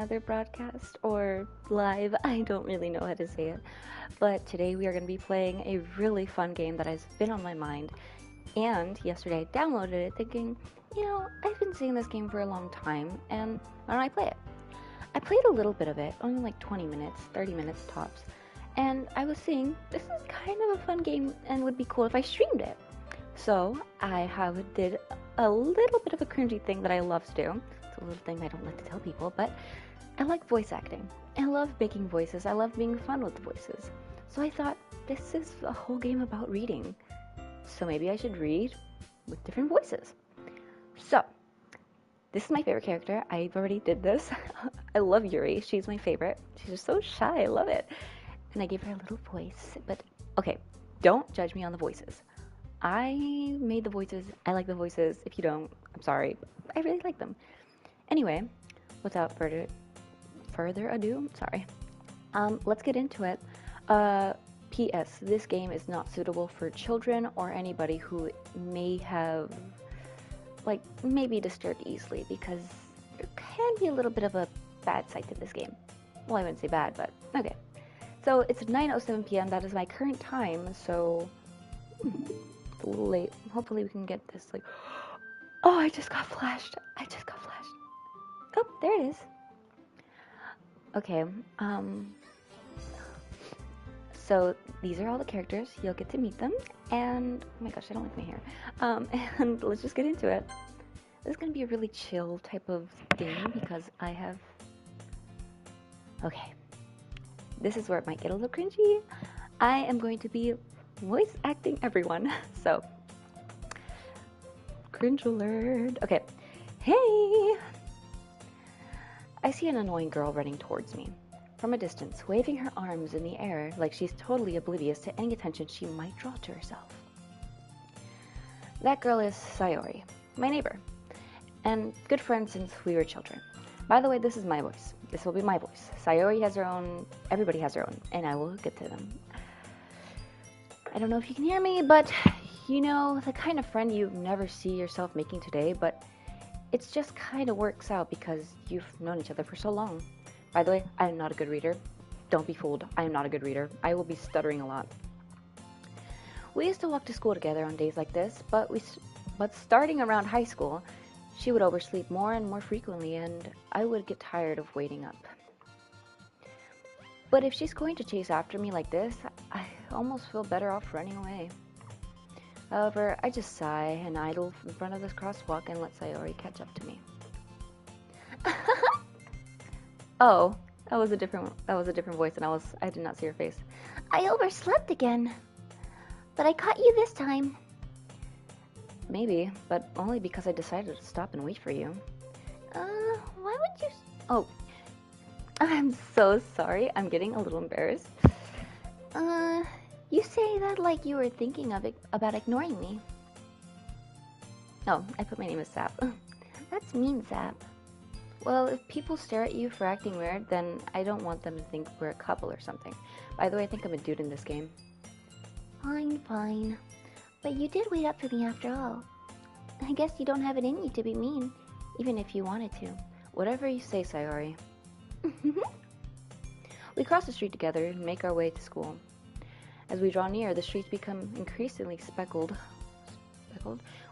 another broadcast or live. I don't really know how to say it. But today we are going to be playing a really fun game that has been on my mind. And yesterday I downloaded it thinking, I've been seeing this game for a long time and why don't I play it? I played a little bit of it, only like 20 minutes, 30 minutes tops. And I was seeing this is kind of a fun game and would be cool if I streamed it. So I did a little bit of a cringy thing that I love to do. It's a little thing I don't like to tell people, but I like voice acting. I love making voices. I love being fun with the voices. So I thought this is a whole game about reading. So maybe I should read with different voices. So this is my favorite character. I already did this. I love Yuri. She's my favorite. She's just so shy. I love it. And I gave her a little voice. But okay, don't judge me on the voices. I made the voices. I like the voices. If you don't, I'm sorry. I really like them. Anyway, without further ado, sorry. Let's get into it. P.S. This game is not suitable for children or anybody who may have, maybe disturbed easily because there can be a little bit of a bad side to this game. Well, I wouldn't say bad, but okay. So it's 9:07 p.m. That is my current time, so it's a little late. Hopefully we can get this, Oh, I just got flashed. Oh, there it is. Okay, so these are all the characters. You'll get to meet them, and oh my gosh, I don't like my hair. And let's just get into it. This is gonna be a really chill type of game because okay, this is where it might get a little cringy. I am going to be voice acting everyone, so cringe alert. Okay, hey! I see an annoying girl running towards me. From a distance, waving her arms in the air like she's totally oblivious to any attention she might draw to herself. That girl is Sayori, my neighbor, and good friend since we were children. By the way, this is my voice. This will be my voice. Sayori has her own, everybody has their own, and I will get to them. I don't know if you can hear me, but the kind of friend you never see yourself making today, but it just kind of works out because you've known each other for so long. By the way, I am not a good reader. Don't be fooled. I am not a good reader. I will be stuttering a lot. We used to walk to school together on days like this, but starting around high school, she would oversleep more and more frequently, and I would get tired of waiting up. But if she's going to chase after me like this, I almost feel better off running away. However, I just sigh and idle in front of this crosswalk and let Sayori catch up to me. Oh, that was a different voice, and I did not see her face. I overslept again, but I caught you this time. Maybe, but only because I decided to stop and wait for you. Why would you? Oh, I'm so sorry. I'm getting a little embarrassed. You say that like you were thinking about ignoring me. Oh, I put my name as Sap. That's mean, Zap. Well, if people stare at you for acting weird, then I don't want them to think we're a couple or something. By the way, I think I'm a dude in this game. Fine. But you did wait up for me after all. I guess you don't have it in you to be mean, even if you wanted to. Whatever you say, Sayori. We cross the street together and make our way to school. As we draw near, the streets become increasingly speckled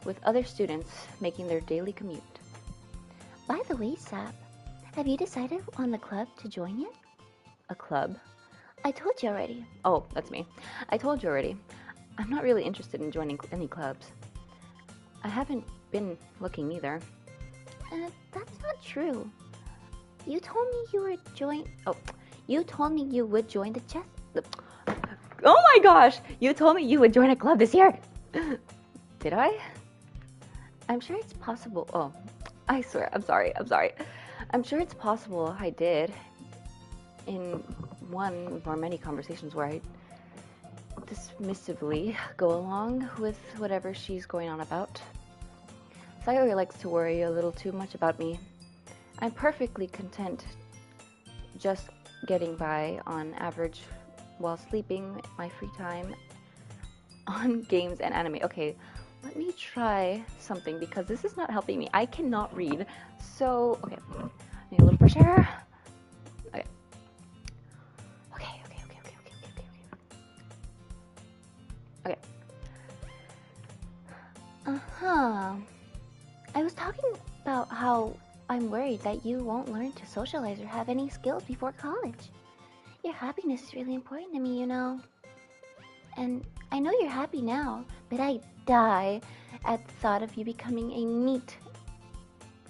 with other students making their daily commute. By the way, Sap, have you decided on the club to join yet? A club? I told you already. Oh, that's me. I told you already. I'm not really interested in joining any clubs. I haven't been looking either. That's not true. You told me you told me you would join the chess. Oh my gosh! You told me you would join a club this year! Did I? I'm sure it's possible. Oh, I swear. I'm sorry. I'm sure it's possible I did in one of our many conversations where I dismissively go along with whatever she's going on about. Sayori likes to worry a little too much about me. I'm perfectly content just getting by on average while sleeping my free time on games and anime. Okay, let me try something because this is not helping me. I cannot read. So, okay, need a little fresh air. how I'm worried that you won't learn to socialize or have any skills before college. Your happiness is really important to me, you know. And I know you're happy now, but I die at the thought of you becoming a NEET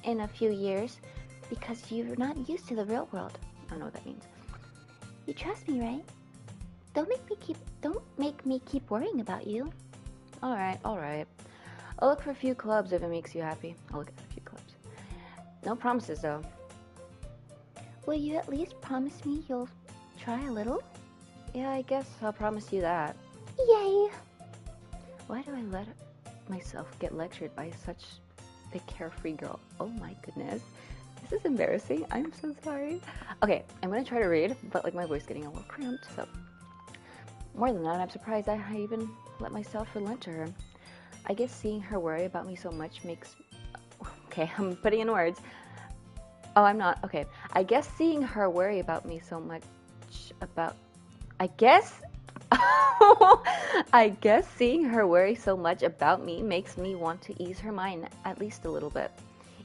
in a few years because you're not used to the real world. I don't know what that means. You trust me, right? Don't make me keep worrying about you. Alright. I'll look for a few clubs if it makes you happy. I'll look at a few clubs. No promises, though. Will you at least promise me you'll try a little? Yeah, I guess I'll promise you that. Yay! Why do I let myself get lectured by such a carefree girl? Oh my goodness. This is embarrassing. I'm so sorry. Okay, I'm gonna try to read, but like my voice getting a little cramped, so. More than that, I'm surprised I even let myself relent to her. I guess seeing her worry about me so much makes... Okay, I'm putting in words. Oh, I'm not. Okay. I guess seeing her worry about me so much about... I guess seeing her worry so much about me makes me want to ease her mind at least a little bit,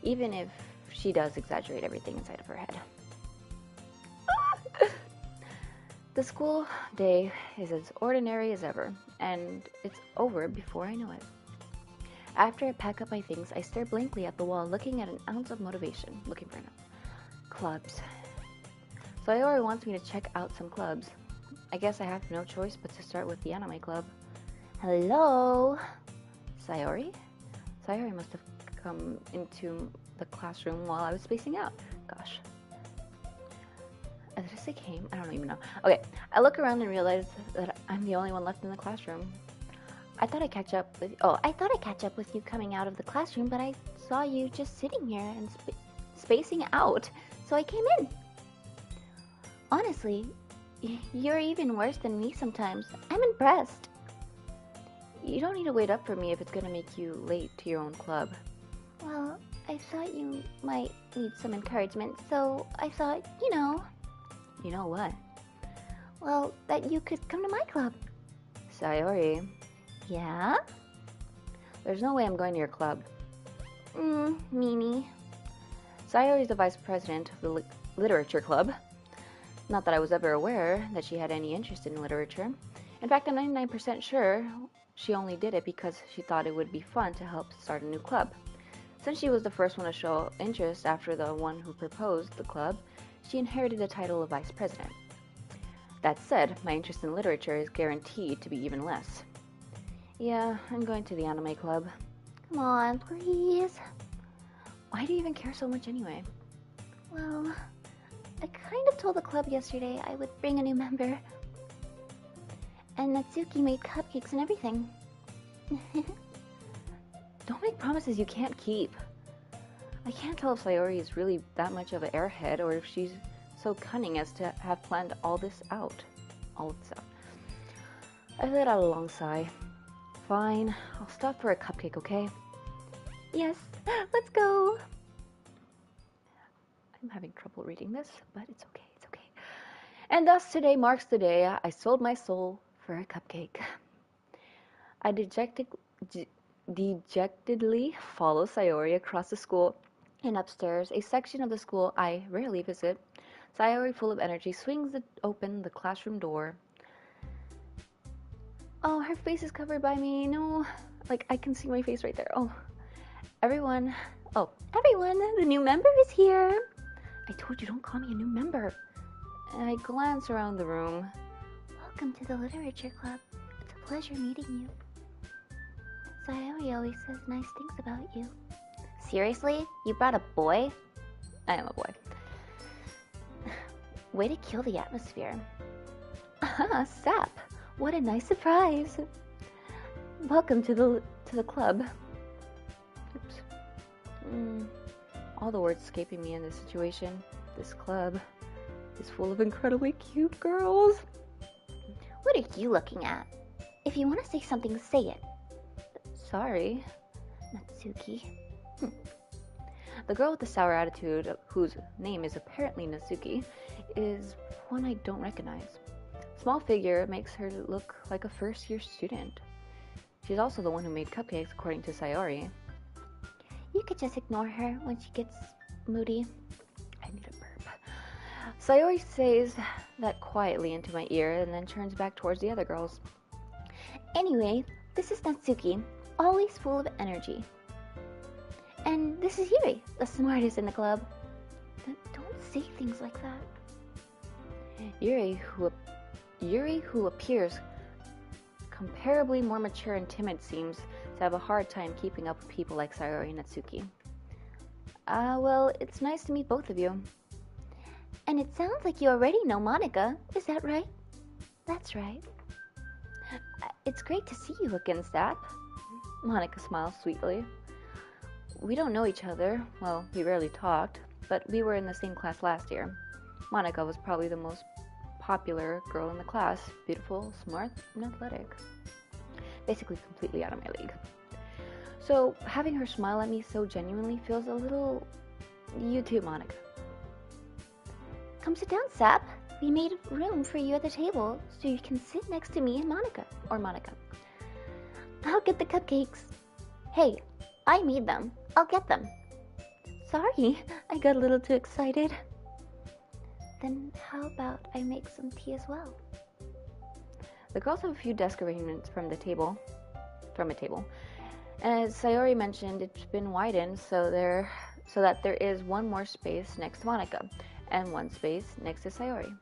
even if she does exaggerate everything inside of her head. The school day is as ordinary as ever, and it's over before I know it. After I pack up my things, I stare blankly at the wall, looking at an ounce of motivation, looking for clubs. Sayori wants me to check out some clubs. I guess I have no choice but to start with the anime club. Hello? Sayori? Sayori must have come into the classroom while I was spacing out. Gosh. Did I say came? I don't even know. Okay, I look around and realize that I'm the only one left in the classroom. I thought I'd catch up with you coming out of the classroom, but I saw you just sitting here and spacing out, so I came in. Honestly, you're even worse than me sometimes. I'm impressed. You don't need to wait up for me if it's gonna make you late to your own club. Well, I thought you might need some encouragement, so I thought, you know... You know what? Well, that you could come to my club. Sayori. Yeah? There's no way I'm going to your club. Mimi. Sayori's the vice president of the literature club. Not that I was ever aware that she had any interest in literature. In fact, I'm 99% sure she only did it because she thought it would be fun to help start a new club. Since she was the first one to show interest after the one who proposed the club, she inherited the title of vice president. That said, my interest in literature is guaranteed to be even less. Yeah, I'm going to the anime club. Come on, please. Why do you even care so much anyway? Well, I kind of told the club yesterday I would bring a new member. And Natsuki made cupcakes and everything. Don't make promises you can't keep. I can't tell if Sayori is really that much of an airhead or if she's so cunning as to have planned all this out. I let out a long sigh. Fine, I'll stop for a cupcake, okay? Yes, let's go. I'm having trouble reading this, but it's okay. And thus today marks the day I sold my soul for a cupcake. I dejectedly follow Sayori across the school and upstairs, a section of the school I rarely visit. Sayori, full of energy, swings open the classroom door. Oh, her face is covered by me. No, like I can see my face right there. Oh, everyone, the new member is here. I told you, don't call me a new member. And I glance around the room. Welcome to the literature club. It's a pleasure meeting you. Sayori always says nice things about you. Seriously? You brought a boy? I am a boy. Way to kill the atmosphere. Ah, sap. What a nice surprise. Welcome to the club. Oops. All the words escaping me in this situation. This club is full of incredibly cute girls. What are you looking at? If you want to say something, say it. Sorry. Natsuki. The girl with the sour attitude, whose name is apparently Natsuki, is one I don't recognize. Small figure makes her look like a first-year student. She's also the one who made cupcakes, according to Sayori. You could just ignore her when she gets moody. I need a burp. Sayori says that quietly into my ear and then turns back towards the other girls. Anyway, this is Natsuki, always full of energy. And this is Yuri, the smartest in the club. Don't say things like that. Yuri, who appears comparably more mature and timid, seems to have a hard time keeping up with people like Sayori and Natsuki. Well, it's nice to meet both of you. And it sounds like you already know Monica, is that right? That's right. It's great to see you again, Sap. Monica smiles sweetly. We don't know each other. Well, we rarely talked, but we were in the same class last year. Monica was probably the most popular girl in the class. Beautiful, smart, and athletic. Basically completely out of my league. So, having her smile at me so genuinely feels a little... You too, Monica. Come sit down, Sap. We made room for you at the table so you can sit next to me and Monica. Or Monica. I'll get the cupcakes. Hey, I made them. I'll get them. Sorry, I got a little too excited. Then how about I make some tea as well? The girls have a few desk arrangements from a table. And as Sayori mentioned, it's been widened so that there is one more space next to Monica and one space next to Sayori.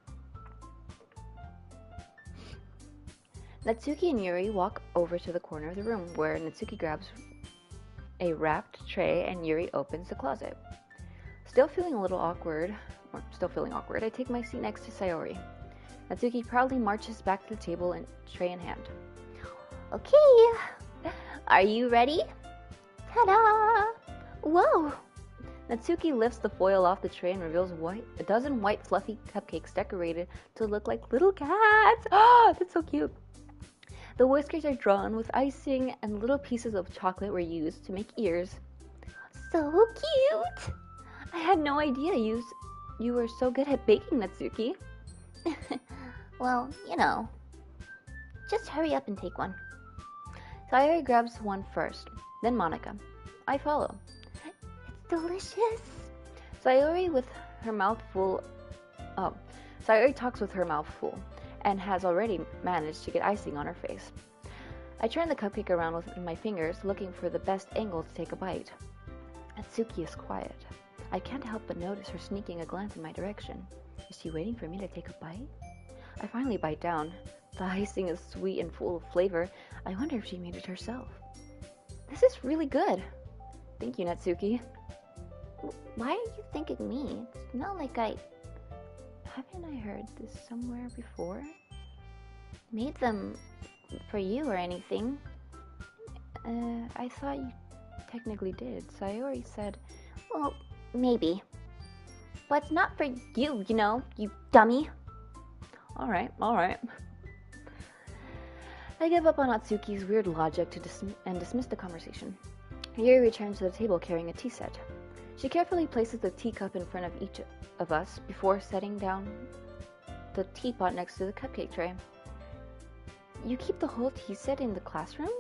Natsuki and Yuri walk over to the corner of the room where Natsuki grabs a wrapped tray and Yuri opens the closet. Still feeling awkward, I take my seat next to Sayori. Natsuki proudly marches back to the table and tray in hand. Okay, are you ready? Ta-da! Whoa! Natsuki lifts the foil off the tray and reveals a dozen white fluffy cupcakes decorated to look like little cats. Oh, that's so cute. The whiskers are drawn with icing and little pieces of chocolate were used to make ears. So cute! I had no idea you were so good at baking, Natsuki. Well, you know. Just hurry up and take one. Sayori grabs one first, then Monica. I follow. It's delicious. Sayori talks with her mouth full and has already managed to get icing on her face. I turn the cupcake around with my fingers, looking for the best angle to take a bite. Natsuki is quiet. I can't help but notice her sneaking a glance in my direction. Is she waiting for me to take a bite? I finally bite down. The icing is sweet and full of flavor. I wonder if she made it herself. This is really good. Thank you, Natsuki. Why are you thanking me? It's not like I... Haven't I heard this somewhere before? Made them for you or anything. I thought you technically did. Sayori said... Well, maybe. But it's not for you, you dummy. Alright. I give up on Natsuki's weird logic and dismiss the conversation. Yuri returns to the table carrying a tea set. She carefully places the teacup in front of each of us before setting down the teapot next to the cupcake tray. You keep the whole tea set in the classroom?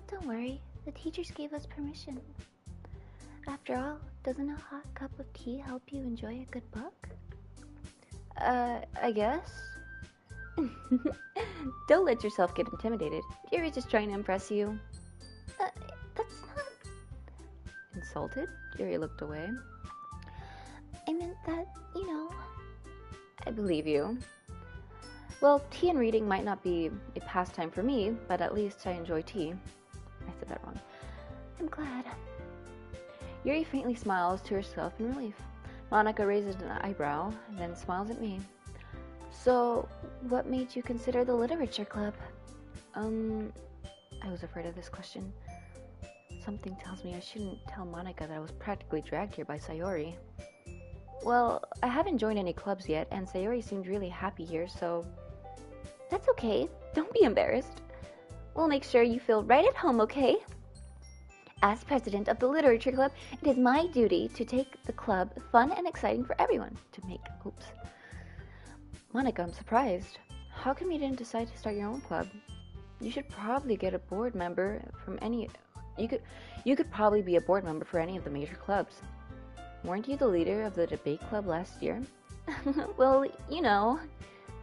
Don't worry, the teachers gave us permission. After all, doesn't a hot cup of tea help you enjoy a good book? I guess. Don't let yourself get intimidated. Yuri's just trying to impress you. That's not... Insulted? Yuri looked away. I meant that, I believe you. Well, tea and reading might not be a pastime for me, but at least I enjoy tea. I said that wrong. I'm glad. Yuri faintly smiles to herself in relief. Monica raises an eyebrow, then smiles at me. So, what made you consider the literature club? I was afraid of this question. Something tells me I shouldn't tell Monica that I was practically dragged here by Sayori. Well, I haven't joined any clubs yet, and Sayori seemed really happy here, so... That's okay. Don't be embarrassed. We'll make sure you feel right at home, okay? As president of the literature club, it is my duty to take the club fun and exciting for everyone. Monica, I'm surprised. How come you didn't decide to start your own club? You should probably get a board member from any You could you could probably be a board member for any of the major clubs. Weren't you the leader of the debate club last year? Well,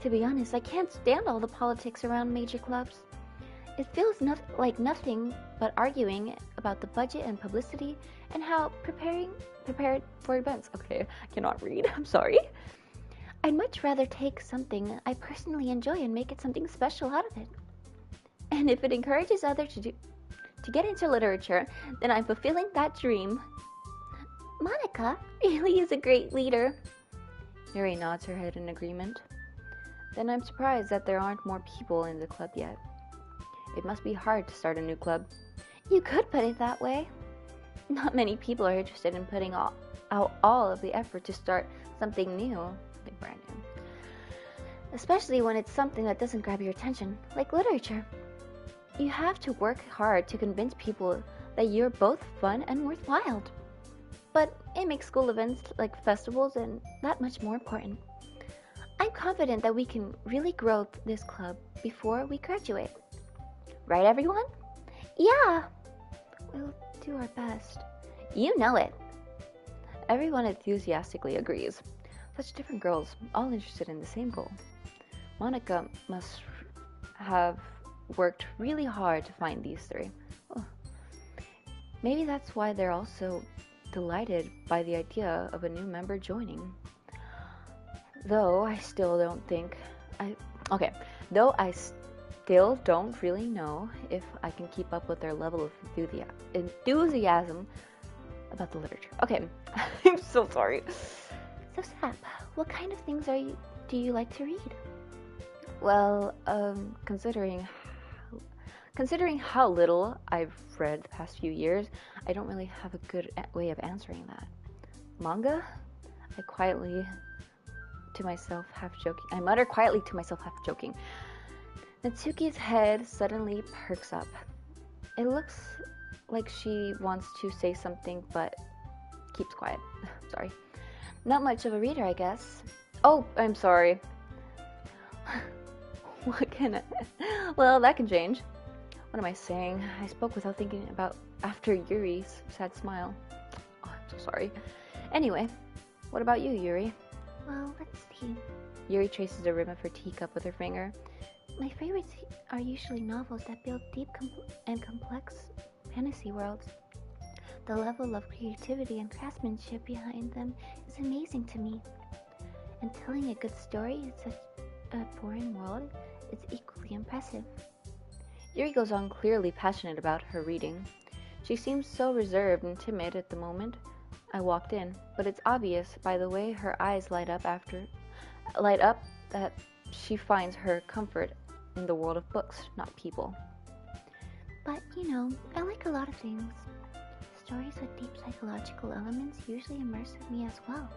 to be honest, I can't stand all the politics around major clubs. It feels like nothing but arguing about the budget and publicity and how prepared for events. Okay, I cannot read. I'm sorry. I'd much rather take something I personally enjoy and make it something special out of it. And if it encourages others to get into literature, then I'm fulfilling that dream. Monica really is a great leader. Yuri nods her head in agreement. Then I'm surprised that there aren't more people in the club yet. It must be hard to start a new club. You could put it that way. Not many people are interested in putting out all of the effort to start something new, something brand new. Especially when it's something that doesn't grab your attention, like literature. You have to work hard to convince people that you're both fun and worthwhile. But it makes school events like festivals and that much more important. I'm confident that we can really grow this club before we graduate. Right, everyone? Yeah! We'll do our best. You know it! Everyone enthusiastically agrees. Such different girls, all interested in the same goal. Monica must have worked really hard to find these three. Oh. Maybe that's why they're all so delighted by the idea of a new member joining. Though I still don't really know if I can keep up with their level of enthusiasm about the literature. Okay, I'm so sorry. So Sap, what kind of things do you like to read? Well, considering how little I've read the past few years, I don't really have a good way of answering that. Manga? I mutter quietly to myself, half joking. Natsuki's head suddenly perks up. It looks like she wants to say something, but keeps quiet. Sorry. Not much of a reader, I guess. Oh, I'm sorry. Well, that can change. What am I saying? I spoke without thinking about after Yuri's sad smile. Oh, I'm so sorry. Anyway, what about you, Yuri? Well, let's see. Yuri traces a rim of her teacup with her finger. My favorites are usually novels that build deep and complex fantasy worlds. The level of creativity and craftsmanship behind them is amazing to me. And telling a good story in such a foreign world is equally impressive. Yuri goes on, clearly passionate about her reading. She seems so reserved and timid at the moment. I walked in, but it's obvious by the way her eyes light up that she finds her comfort in the world of books, not people. But, I like a lot of things. Stories with deep psychological elements usually immerse me as well.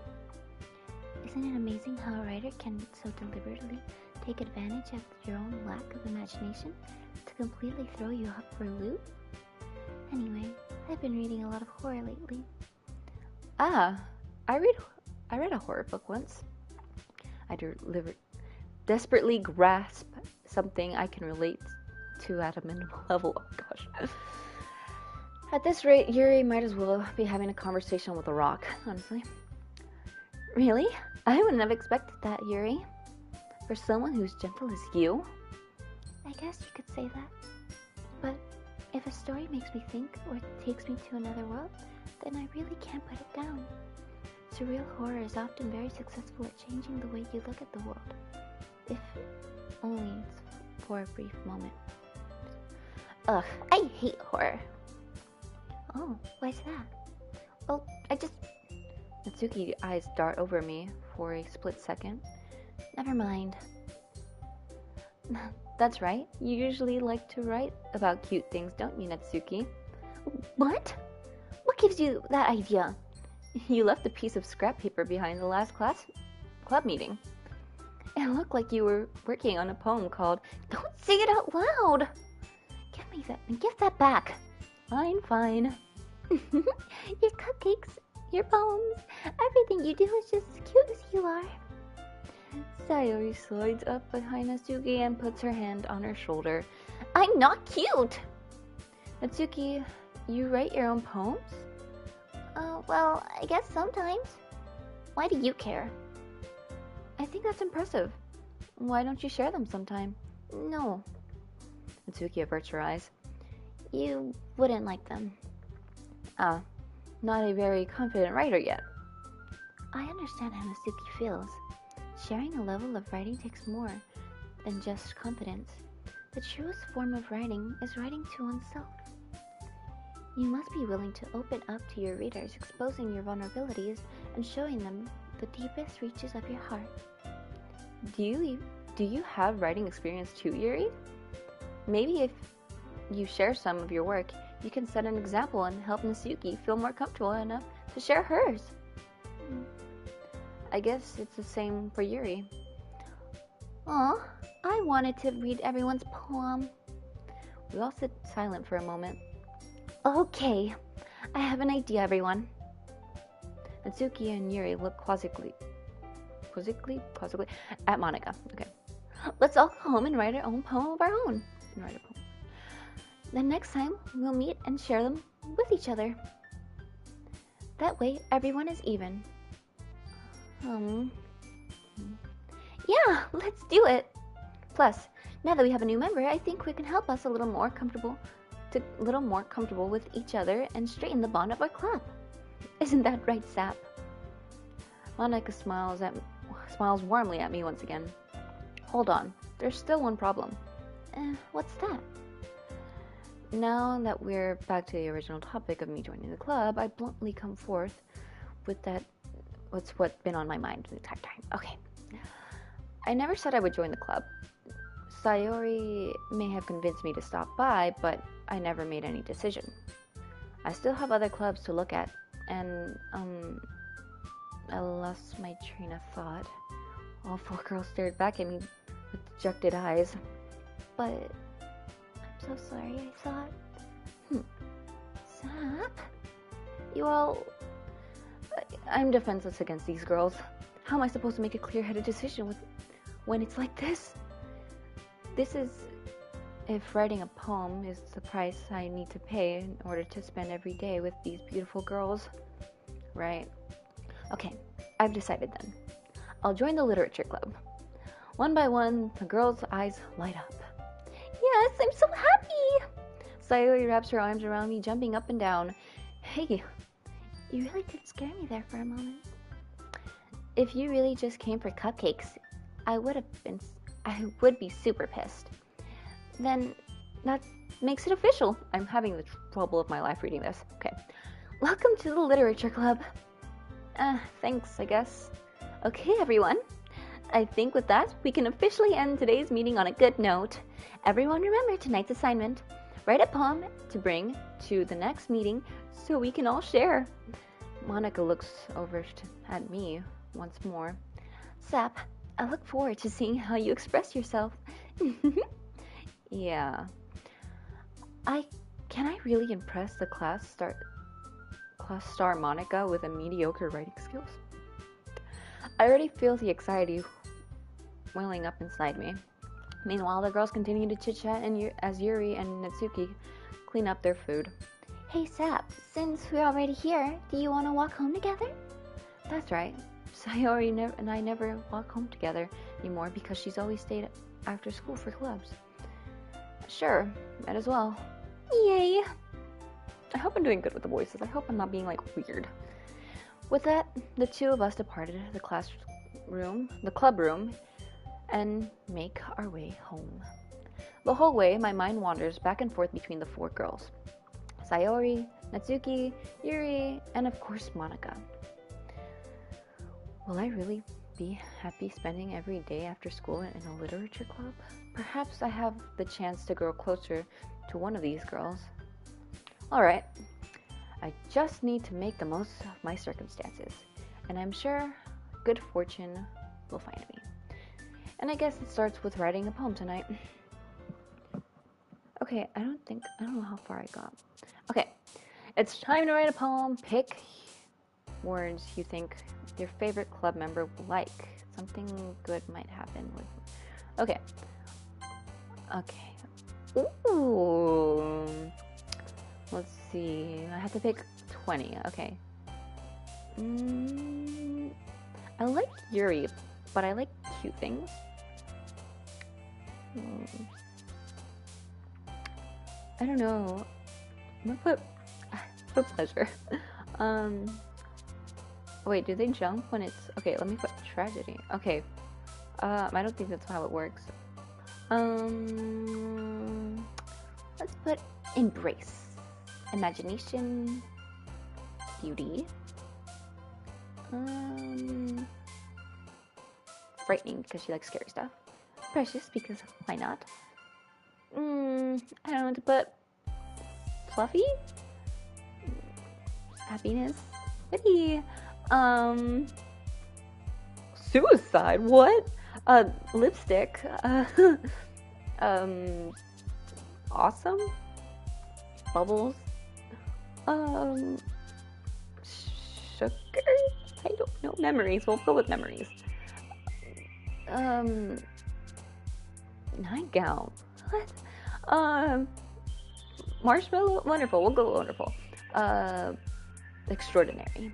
Isn't it amazing how a writer can so deliberately take advantage of your own lack of imagination to completely throw you off for a loop? Anyway, I've been reading a lot of horror lately. I read a horror book once. I desperately grasp something I can relate to at a minimal level. Oh gosh. At this rate, Yuri might as well be having a conversation with a rock, honestly. Really? I wouldn't have expected that, Yuri. For someone who's gentle as you. I guess you could say that. But if a story makes me think or takes me to another world, then I really can't put it down. Surreal horror is often very successful at changing the way you look at the world. If only it's for a brief moment. Ugh, I hate horror. Oh, why's that? Well, Natsuki's eyes dart over me for a split second. Never mind. That's right. You usually like to write about cute things, don't you, Natsuki? What? What gives you that idea? You left a piece of scrap paper behind the last club meeting. It looked like you were working on a poem called Don't say it out loud! Give that back. Fine. Your cupcakes, your poems, everything you do is just as cute as you are. Sayori slides up behind Natsuki and puts her hand on her shoulder. I'm not cute! Natsuki You write your own poems? Well, I guess sometimes. Why do you care? I think that's impressive. Why don't you share them sometime? No, Natsuki averts her eyes. you wouldn't like them. Ah, not a very confident writer yet. I understand how Natsuki feels. Sharing a level of writing takes more than just confidence. The truest form of writing is writing to oneself. You must be willing to open up to your readers, exposing your vulnerabilities and showing them the deepest reaches of your heart. Do you have writing experience too, Yuri? Maybe if you share some of your work, you can set an example and help Natsuki feel more comfortable enough to share hers. I guess it's the same for Yuri. Aw, I wanted to read everyone's poem. We all sit silent for a moment. Okay, I have an idea, everyone. Natsuki and Yuri look quizzically at Monica. Okay. Let's all go home and write our own poem of our own. Then next time, we'll meet and share them with each other. That way, everyone is even. Yeah, let's do it. Plus, now that we have a new member, I think we can help us a little more comfortable with each other and straighten the bond of our club. Isn't that right, Sap? Monica smiles warmly at me once again. Hold on, there's still one problem. What's that? Now that we're back to the original topic of me joining the club, I bluntly come forth with what's been on my mind the entire time. Okay. I never said I would join the club. Sayori may have convinced me to stop by, but I never made any decision. I still have other clubs to look at, and, I lost my train of thought. All four girls stared back at me with dejected eyes. But I'm so sorry, I thought. Sap? I'm defenseless against these girls. How am I supposed to make a clear-headed decision when it's like this? This is if writing a poem is the price I need to pay in order to spend every day with these beautiful girls. Right. Okay, I've decided then. I'll join the literature club. One by one, the girls' eyes light up. Yes, I'm so happy! Sayori wraps her arms around me, jumping up and down. Hey, you really did scare me there for a moment. If you really just came for cupcakes, I would be super pissed. Then that makes it official. I'm having the trouble of my life reading this. Okay. Welcome to the literature club. Thanks, I guess. Okay, everyone. I think with that, we can officially end today's meeting on a good note. Everyone remember tonight's assignment. Write a poem to bring to the next meeting so we can all share. Monica looks over at me once more. Sap, I look forward to seeing how you express yourself. Yeah. Can I really impress the class star Monica with a mediocre writing skills? I already feel the anxiety welling up inside me. Meanwhile, the girls continue to chit-chat as Yuri and Natsuki clean up their food. Hey Sap, since we're already here, do you want to walk home together? That's right. Sayori and I never walk home together anymore because she's always stayed after school for clubs. Sure, might as well. Yay! I hope I'm doing good with the voices. I hope I'm not being, weird. With that, the two of us departed the club room, and make our way home. The whole way, my mind wanders back and forth between the four girls. Sayori, Natsuki, Yuri, and of course Monica. Will I really be happy spending every day after school in a literature club? Perhaps I have the chance to grow closer to one of these girls. Alright, I just need to make the most of my circumstances, and I'm sure good fortune will find me. And I guess it starts with writing a poem tonight. Okay, I don't know how far I got. Okay, it's time to write a poem. Pick words you think your favorite club member will like. Something good might happen with... Okay. Ooh. Let's see. I have to pick 20. Okay. I like Yuri, but I like cute things. I don't know. I'm gonna put pleasure. Wait, do they jump when it's... Okay, let me put tragedy. Okay. I don't think that's how it works. Let's put embrace. Imagination. Beauty. Frightening because she likes scary stuff. Precious because why not? I don't know what to put. Fluffy? Happiness? Witty. Suicide? What? Lipstick. Awesome? Bubbles? Sugar? I don't know. Memories. We'll go with memories. Nightgown. What? Marshmallow? Wonderful. We'll go wonderful. Extraordinary.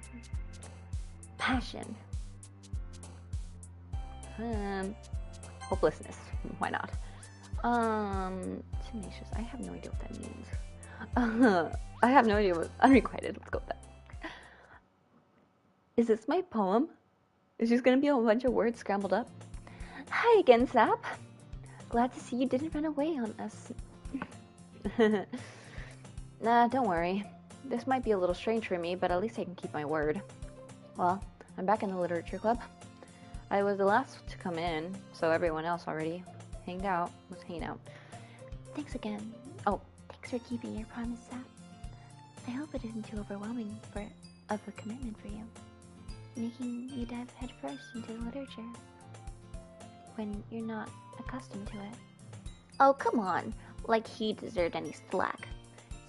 Passion. Hopelessness. Why not? Tenacious. I have no idea what that means. I have no idea what unrequited. Let's go with that. Is this my poem? Is this gonna be a bunch of words scrambled up? Hi again, Sap. Glad to see you didn't run away on us. Nah, don't worry. This might be a little strange for me, but at least I can keep my word. Well, I'm back in the literature club. I was the last to come in, so everyone else already was hanging out. Thanks again. Oh, thanks for keeping your promise, Sap. I hope it isn't too overwhelming of a commitment for you, making you dive headfirst into literature when you're not accustomed to it. Oh, come on. Like he deserved any slack.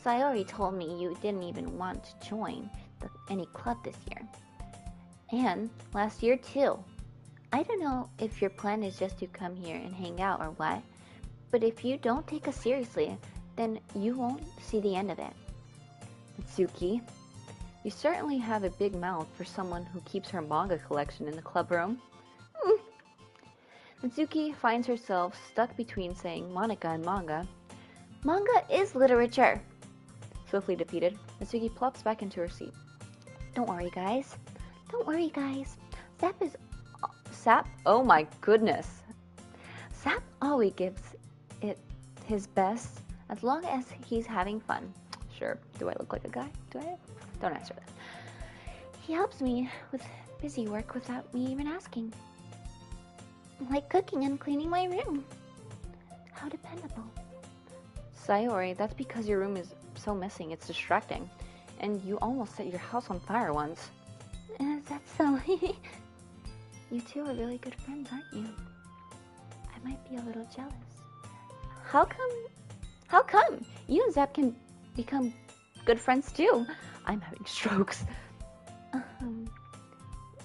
Sayori told me you didn't even want to join any club this year. And last year too. I don't know if your plan is just to come here and hang out or what, but if you don't take us seriously, then you won't see the end of it. Mitsuki, you certainly have a big mouth for someone who keeps her manga collection in the club room. Mitsuki finds herself stuck between saying Monica and manga. Manga is literature. Swiftly defeated, Mitsuki plops back into her seat. Don't worry, guys. Sap? Oh my goodness. Sap always gives it his best as long as he's having fun. Sure. Do I look like a guy? Do I? Don't answer that. He helps me with busy work without me even asking. Like cooking and cleaning my room. How dependable. Sayori, that's because your room is so messy, it's distracting. And you almost set your house on fire once. That's so... You two are really good friends, aren't you? I might be a little jealous. How come? You and Zap can become good friends too. I'm having strokes.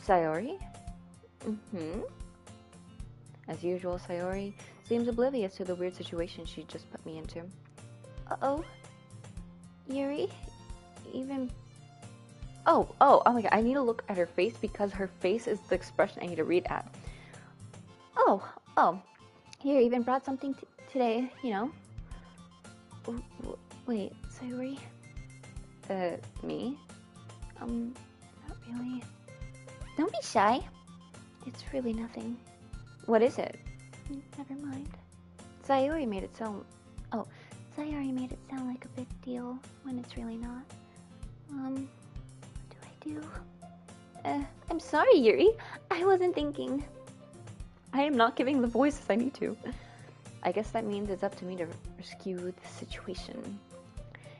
Sayori? As usual, Sayori seems oblivious to the weird situation she just put me into. Uh-oh. Yuri? Even... Oh my god, I need to look at her face because her face is the expression I need to read at. Oh, Here, even brought something today, you know. Wait, Sayori? Me? Not really. Don't be shy. It's really nothing. What is it? Never mind. Sayori made it sound... Oh, Sayori made it sound like a big deal when it's really not. What do I do? I'm sorry, Yuri. I wasn't thinking. I am not giving the voices I need to. I guess that means it's up to me to rescue the situation.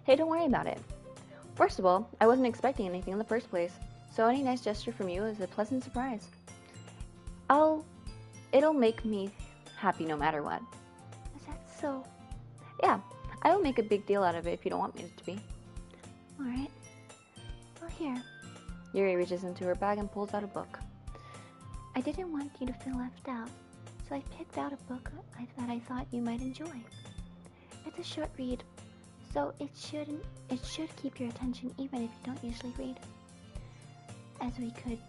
Hey, don't worry about it. First of all, I wasn't expecting anything in the first place, so any nice gesture from you is a pleasant surprise. It'll make me happy no matter what. Is that so? Yeah, I will make a big deal out of it if you don't want me to be. Alright. Well, here. Yuri reaches into her bag and pulls out a book. I didn't want you to feel left out, so I picked out a book that I thought you might enjoy. It's a short read, So it should keep your attention even if you don't usually read. As we could,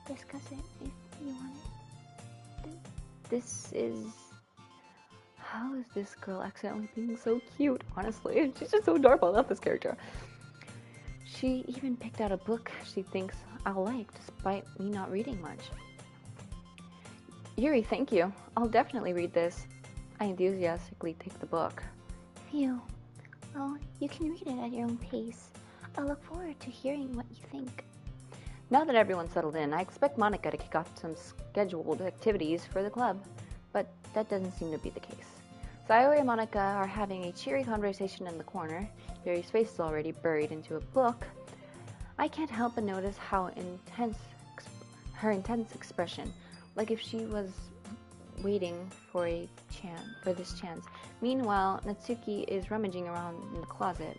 discuss it if you wanted. This is... How is this girl accidentally being so cute, honestly? She's just so adorable. I love this character. She even picked out a book she thinks I'll like, despite me not reading much. Yuri, thank you. I'll definitely read this. I enthusiastically take the book. Phew. Well, you can read it at your own pace. I look forward to hearing what you think. Now that everyone's settled in, I expect Monica to kick off some scheduled activities for the club, but that doesn't seem to be the case. Sayori and Monica are having a cheery conversation in the corner. Yuri's face is already buried into a book. I can't help but notice how her intense expression, like if she was waiting for this chance. Meanwhile, Natsuki is rummaging around in the closet.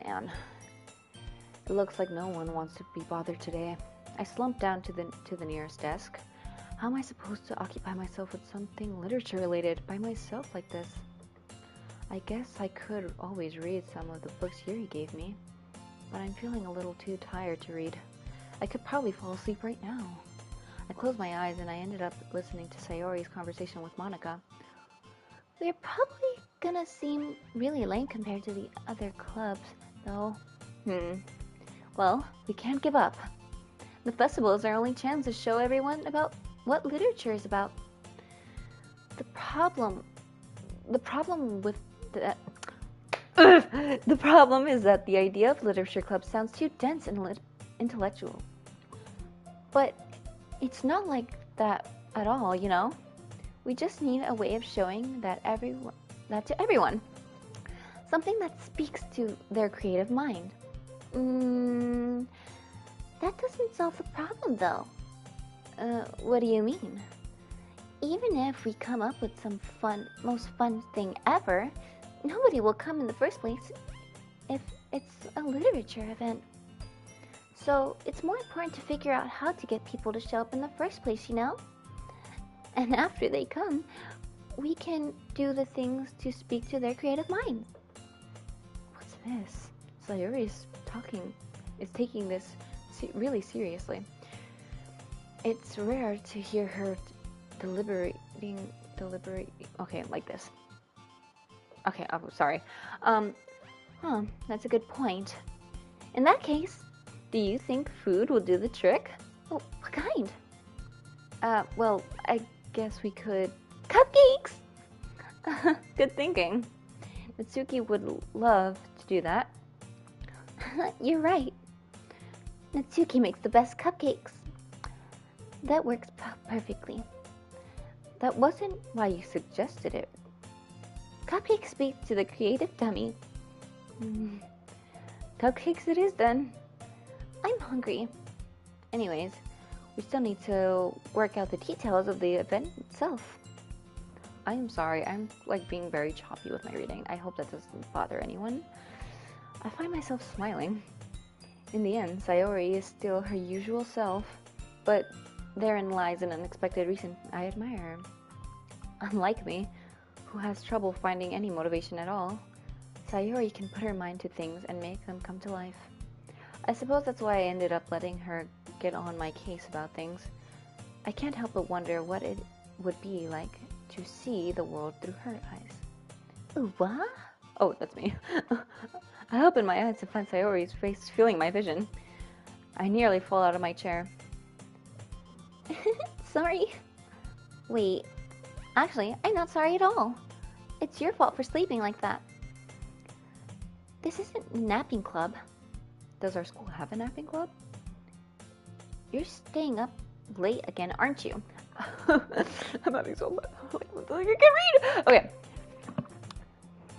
Man, it looks like no one wants to be bothered today. I slump down to the nearest desk. How am I supposed to occupy myself with something literature related by myself like this? I guess I could always read some of the books Yuri gave me, but I'm feeling a little too tired to read. I could probably fall asleep right now. I closed my eyes and I ended up listening to Sayori's conversation with Monica. They're probably gonna seem really lame compared to the other clubs, though. Well, we can't give up. The festival is our only chance to show everyone about what literature is about. The problem is that the idea of literature club sounds too dense and intellectual. But it's not like that at all, you know? We just need a way of showing that to everyone. Something that speaks to their creative mind. That doesn't solve the problem, though. What do you mean? Even if we come up with some most fun thing ever, nobody will come in the first place if it's a literature event. So it's more important to figure out how to get people to show up in the first place, you know? And after they come, we can do the things to speak to their creative minds. What's this? Sayori is taking this really seriously. It's rare to hear her deliberating. Okay, like this. Okay, I'm sorry. That's a good point. In that case, do you think food will do the trick? Oh, what kind? Well, I guess we could... Cupcakes! Good thinking. Natsuki would love to do that. You're right. Natsuki makes the best cupcakes. That works perfectly. That wasn't why you suggested it. Cupcakes speak to the creative dummy. Cupcakes it is then. I'm hungry. Anyways, we still need to work out the details of the event itself. I'm sorry, I'm being very choppy with my reading. I hope that doesn't bother anyone. I find myself smiling. In the end, Sayori is still her usual self, but therein lies an unexpected reason I admire her. Unlike me, who has trouble finding any motivation at all, Sayori can put her mind to things and make them come to life. I suppose that's why I ended up letting her get on my case about things. I can't help but wonder what it would be like to see the world through her eyes. Ooh, what? Oh, that's me. I open my eyes to find Sayori's face filling my vision. I nearly fall out of my chair. Sorry. Wait. Actually, I'm not sorry at all. It's your fault for sleeping like that. This isn't a napping club. Does our school have a napping club? You're staying up late again, aren't you? I'm having so much. I can't read. Okay.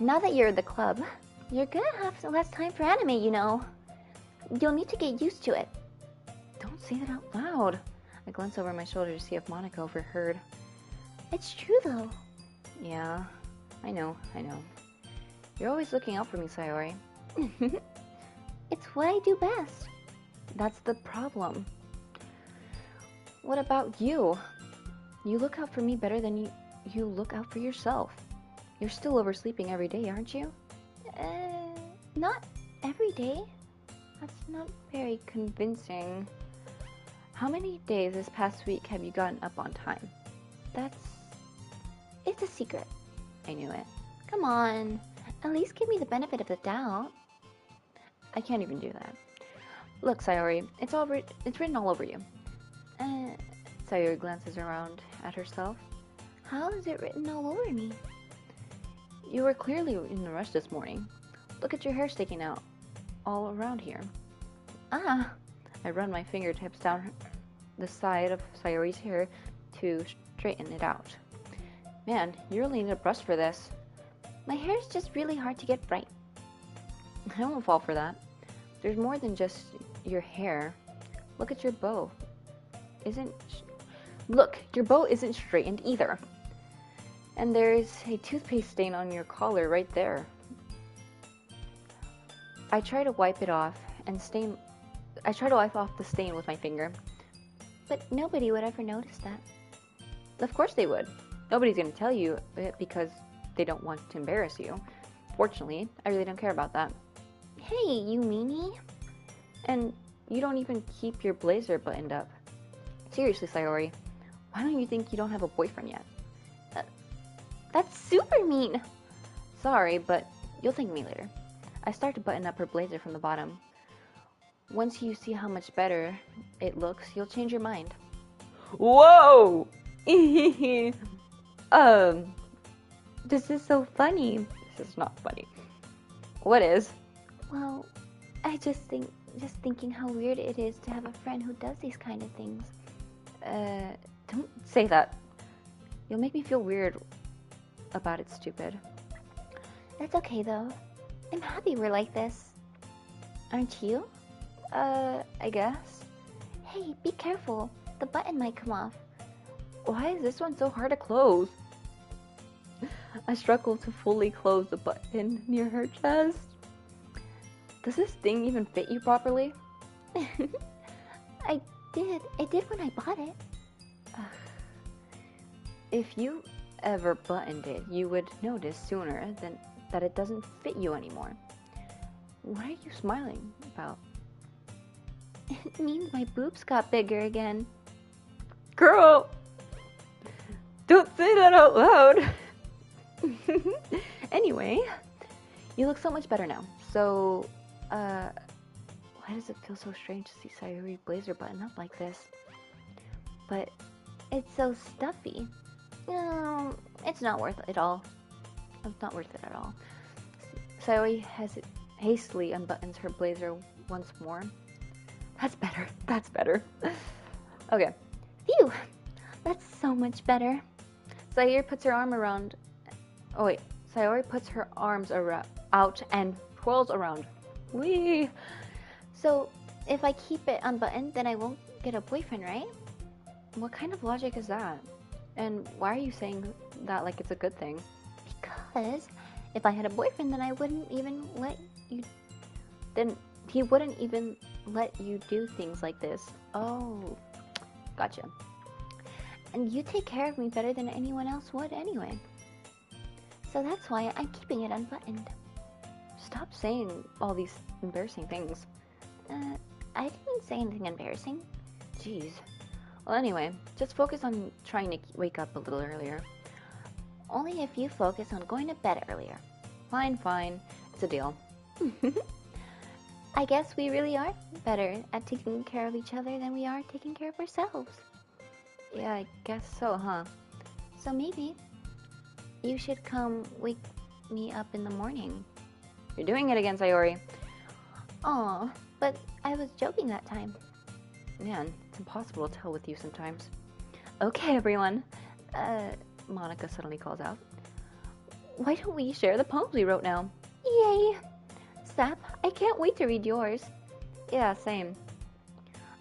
Now that you're the club, you're gonna have less time for anime, you know. You'll need to get used to it. Don't say that out loud. I glance over my shoulder to see if Monica overheard. It's true, though. Yeah, I know. You're always looking out for me, Sayori. It's what I do best. That's the problem. What about you? You look out for me better than you look out for yourself. You're still oversleeping every day, aren't you? Not every day. That's not very convincing. How many days this past week have you gotten up on time? It's a secret. I knew it. Come on. At least give me the benefit of the doubt. I can't even do that. Look, Sayori, it's written all over you. Sayori glances around at herself. How is it written all over me? You were clearly in a rush this morning. Look at your hair sticking out all around here. Ah. I run my fingertips down the side of Sayori's hair to straighten it out. Man, you really need a brush for this. My hair is just really hard to get right. I won't fall for that. There's more than just your hair. Look at your bow. Look, your bow isn't straightened either. And there's a toothpaste stain on your collar right there. I try to wipe off the stain with my finger. But nobody would ever notice that. Of course they would. Nobody's going to tell you it because they don't want to embarrass you. Fortunately, I really don't care about that. Hey, you meanie. And you don't even keep your blazer buttoned up. Seriously, Sayori, why don't you think you don't have a boyfriend yet? That's super mean. Sorry, but you'll thank me later. I start to button up her blazer from the bottom. Once you see how much better it looks, you'll change your mind. Whoa! This is so funny. This is not funny. What is? Well, I just thinking how weird it is to have a friend who does these kind of things. Don't say that. You'll make me feel weird about it, stupid. That's okay, though. I'm happy we're like this. Aren't you? I guess. Hey, be careful. The button might come off. Why is this one so hard to close? I struggle to fully close the button near her chest. Does this thing even fit you properly? I did when I bought it. If you ever buttoned it, you would notice sooner than that it doesn't fit you anymore. What are you smiling about? It means my boobs got bigger again. Girl! Don't say that out loud! Anyway, you look so much better now. So, why does it feel so strange to see Sayori blazer button up like this? But it's so stuffy. It's not worth it all. It's not worth it at all. Sayori hastily unbuttons her blazer once more. That's better. That's better. Okay. Phew! That's so much better. Sayori puts her arm around... Oh wait. Sayori puts her arms out and twirls around. Whee! So, if I keep it unbuttoned, then I won't get a boyfriend, right? What kind of logic is that? And why are you saying that like it's a good thing? Because if I had a boyfriend, then I wouldn't even let you... Then he wouldn't even let you do things like this. Oh, gotcha. And you take care of me better than anyone else would anyway. So that's why I'm keeping it unbuttoned. Stop saying all these embarrassing things. I didn't say anything embarrassing. Jeez. Well, anyway, just focus on trying to wake up a little earlier. Only if you focus on going to bed earlier. Fine, fine. It's a deal. I guess we really are better at taking care of each other than we are taking care of ourselves. Yeah, I guess so, huh? So maybe you should come wake me up in the morning. You're doing it again, Sayori. Aw, but I was joking that time. Man, it's impossible to tell with you sometimes. Okay, everyone. Monica suddenly calls out. Why don't we share the poems we wrote now? Yay! Sap, I can't wait to read yours. Yeah, same.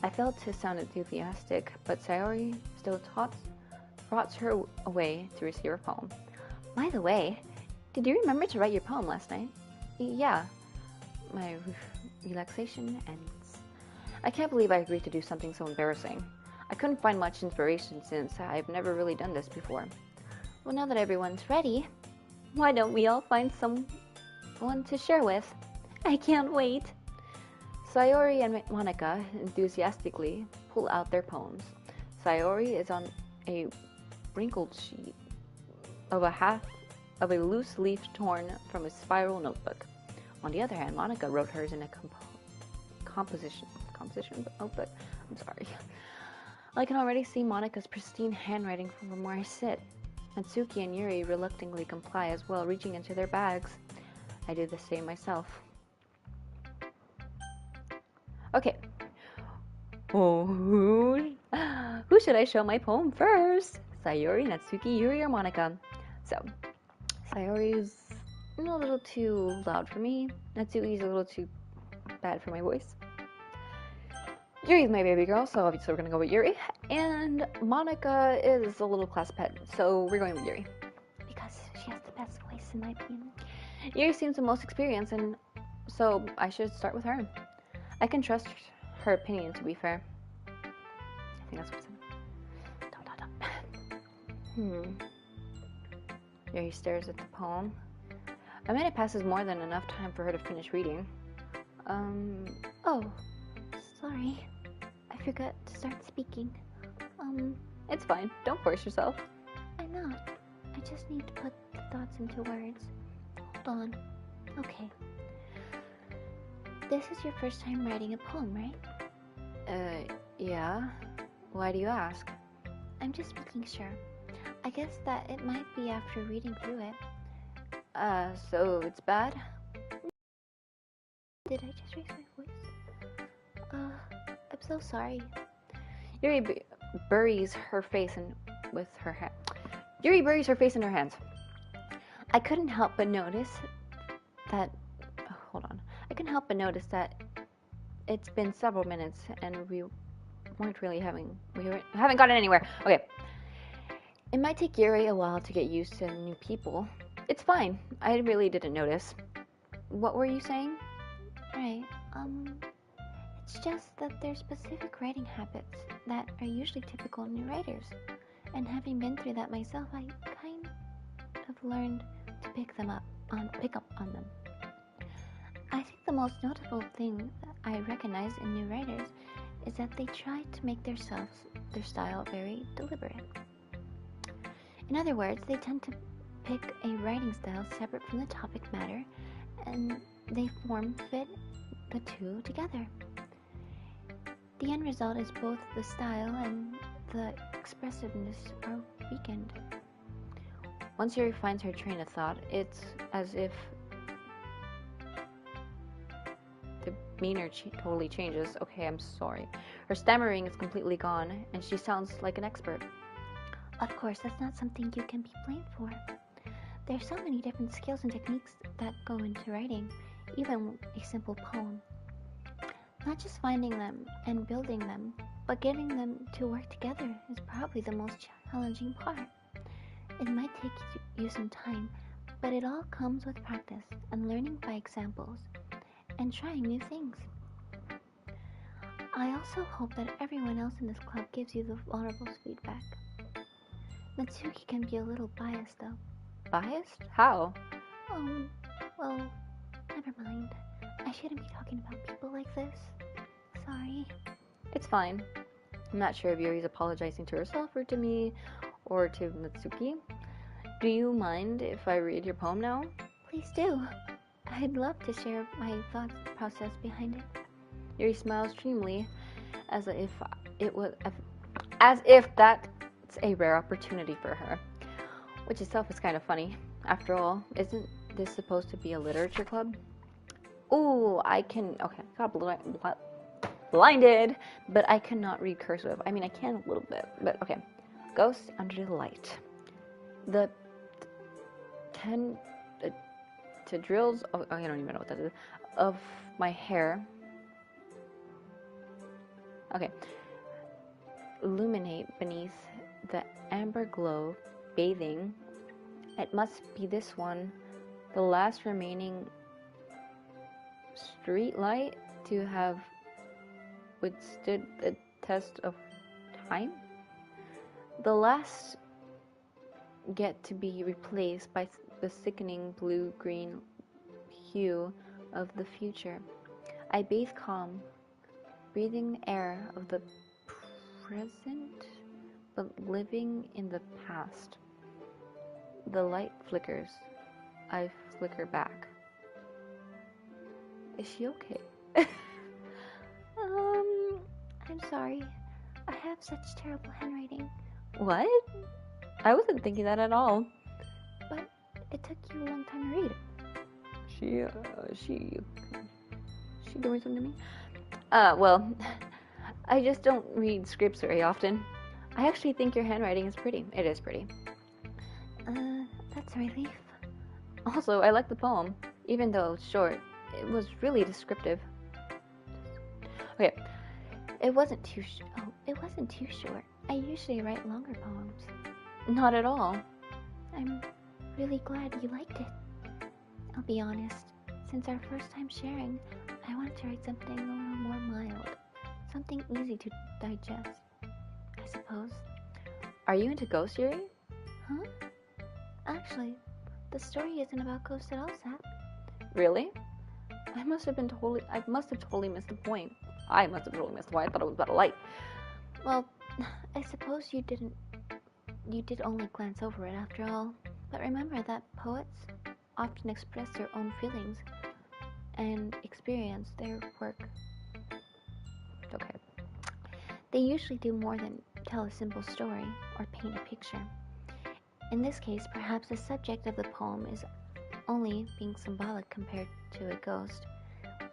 I failed to sound enthusiastic, but Sayori still trots her away to receive her poem. By the way, did you remember to write your poem last night? Yeah. My relaxation ends. I can't believe I agreed to do something so embarrassing. I couldn't find much inspiration since I've never really done this before. Well, now that everyone's ready, Why don't we all find someone to share with? I can't wait. Sayori and Monica enthusiastically pull out their poems. Sayori is on a wrinkled sheet of a loose leaf torn from a spiral notebook. On the other hand, Monica wrote hers in a composition notebook. I'm sorry. I can already see Monica's pristine handwriting from where I sit. Natsuki and Yuri reluctantly comply as well, reaching into their bags. I do the same myself. Okay. Oh, who should I show my poem first? Sayori, Natsuki, Yuri, or Monica? So, Sayori's a little too loud for me. Natsuki's a little too bad for my voice. Yuri's my baby girl, so obviously we're gonna go with Yuri. And Monica is a little class pet, so we're going with Yuri. Because she has the best voice, in my opinion. Yuri seems the most experienced, and so I should start with her. I can trust her opinion, to be fair. I think that's what's in. Yuri stares at the poem. A minute passes more than enough time for her to finish reading. Oh, sorry. I forgot to start speaking. It's fine. Don't force yourself. I'm not. I just need to put the thoughts into words. Hold on. Okay. This is your first time writing a poem, right? Yeah. Why do you ask? I'm just making sure. I guess that it might be after reading through it. So it's bad? Did I just raise my voice? I'm so sorry. Yuri buries her face in her hands. I couldn't help but notice that. Hold on. I couldn't help but notice that it's been several minutes and we haven't gotten anywhere. Okay. It might take Yuri a while to get used to new people. It's fine. I really didn't notice. What were you saying? Right. It's just that there's specific writing habits that are usually typical in new writers. And having been through that myself, I kind of learned to pick up on them. I think the most notable thing that I recognize in new writers is that they try to make their style very deliberate. In other words, they tend to pick a writing style separate from the topic matter, and they fit the two together. The end result is both the style and the expressiveness are weakened. Once Yuri finds her train of thought, it's as if the demeanor totally changes. Okay, I'm sorry. Her stammering is completely gone, and she sounds like an expert. Of course, that's not something you can be blamed for. There's so many different skills and techniques that go into writing, even a simple poem. Not just finding them and building them, but getting them to work together is probably the most challenging part. It might take you some time, but it all comes with practice and learning by examples and trying new things. I also hope that everyone else in this club gives you the vulnerable feedback. Natsuki can be a little biased though. Biased? How? Well, never mind. I shouldn't be talking about people like this. Sorry. It's fine. I'm not sure if Yuri's apologizing to herself or to me or to Natsuki. Do you mind if I read your poem now? Please do. I'd love to share my thought process behind it. Yuri smiles dreamily, as if that's a rare opportunity for her, which itself is kind of funny. After all, isn't this supposed to be a literature club? Ooh, got blinded, but I cannot read cursive. I mean, I can a little bit, but okay. Ghost under the light. The 10 drills. Oh, I don't even know what that is. Of my hair. Okay. Illuminate beneath the amber glow, bathing. It must be this one, the last remaining street light to have withstood the test of time. The last get to be replaced by the sickening blue-green hue of the future. I bathe calm, breathing air of the present, but living in the past. The light flickers. I flicker back. Is she okay? I'm sorry. I have such terrible handwriting. What? I wasn't thinking that at all. But it took you a long time to read. She doing something to me? Well, I just don't read scripts very often. I actually think your handwriting is pretty. It is pretty. That's a relief. Also, I like the poem. Even though it's short, it was really descriptive. Okay. It wasn't too short. I usually write longer poems. Not at all. I'm really glad you liked it. I'll be honest. Since our first time sharing, I wanted to write something a little more mild. Something easy to digest, I suppose. Are you into ghost theory? Huh? Actually, the story isn't about ghosts at all, Sap. Really? I must have totally missed the point. I must have totally missed the point. I thought it was about a light. Well, I suppose you did only glance over it after all. But remember that poets often express their own feelings and experience their work. Okay. They usually do more than tell a simple story or paint a picture. In this case, perhaps the subject of the poem is only being symbolic compared to a ghost,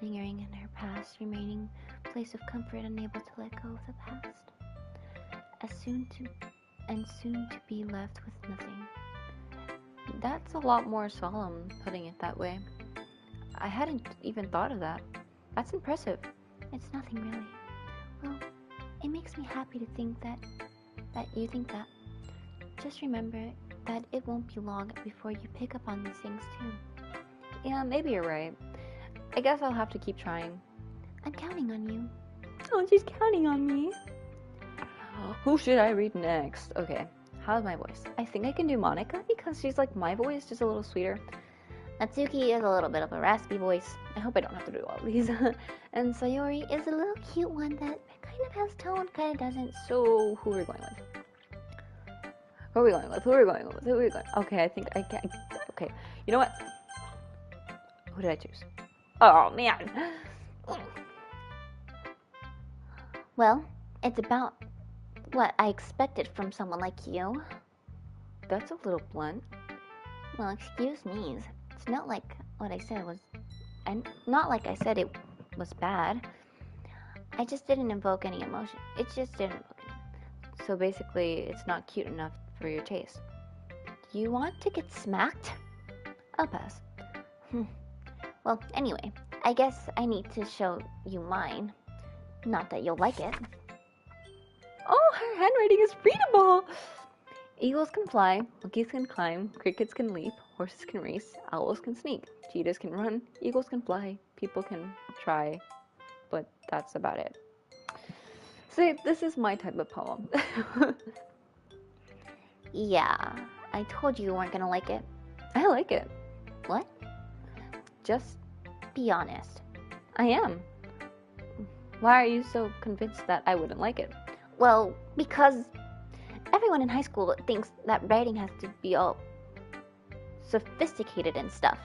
lingering in her past, remaining a place of comfort, unable to let go of the past, soon to be left with nothing. That's a lot more solemn, putting it that way. I hadn't even thought of that. That's impressive. It's nothing really. Well, it makes me happy to think that you think that. Just remember that it won't be long before you pick up on these things too. Yeah, maybe you're right. I guess I'll have to keep trying. I'm counting on you. Oh, she's counting on me. Who should I read next? Okay, how's my voice? I think I can do Monica because she's like my voice, just a little sweeter. Natsuki is a little bit of a raspy voice. I hope I don't have to do all these. And Sayori is a little cute one that kind of has tone, kind of doesn't. So, who are we going with? Who are we going with? Who are we going with? Who are we going? Okay, I think I can. Okay, you know what? Who did I choose? Oh man. Well, it's about what I expected from someone like you. That's a little blunt. Well, excuse me. It's not like what I said was, and not like I said it was bad. I just didn't invoke any emotion. It just didn't invoke any. So basically, it's not cute enough for your taste. You want to get smacked? I'll pass. Well, anyway, I guess I need to show you mine. Not that you'll like it. Oh, her handwriting is readable! Eagles can fly, monkeys can climb, crickets can leap, horses can race, owls can sneak, cheetahs can run, eagles can fly, people can try, but that's about it. See, this is my type of poem. Yeah, I told you weren't gonna like it. I like it. What? Just be honest. I am. Why are you so convinced that I wouldn't like it? Well, because everyone in high school thinks that writing has to be all sophisticated and stuff,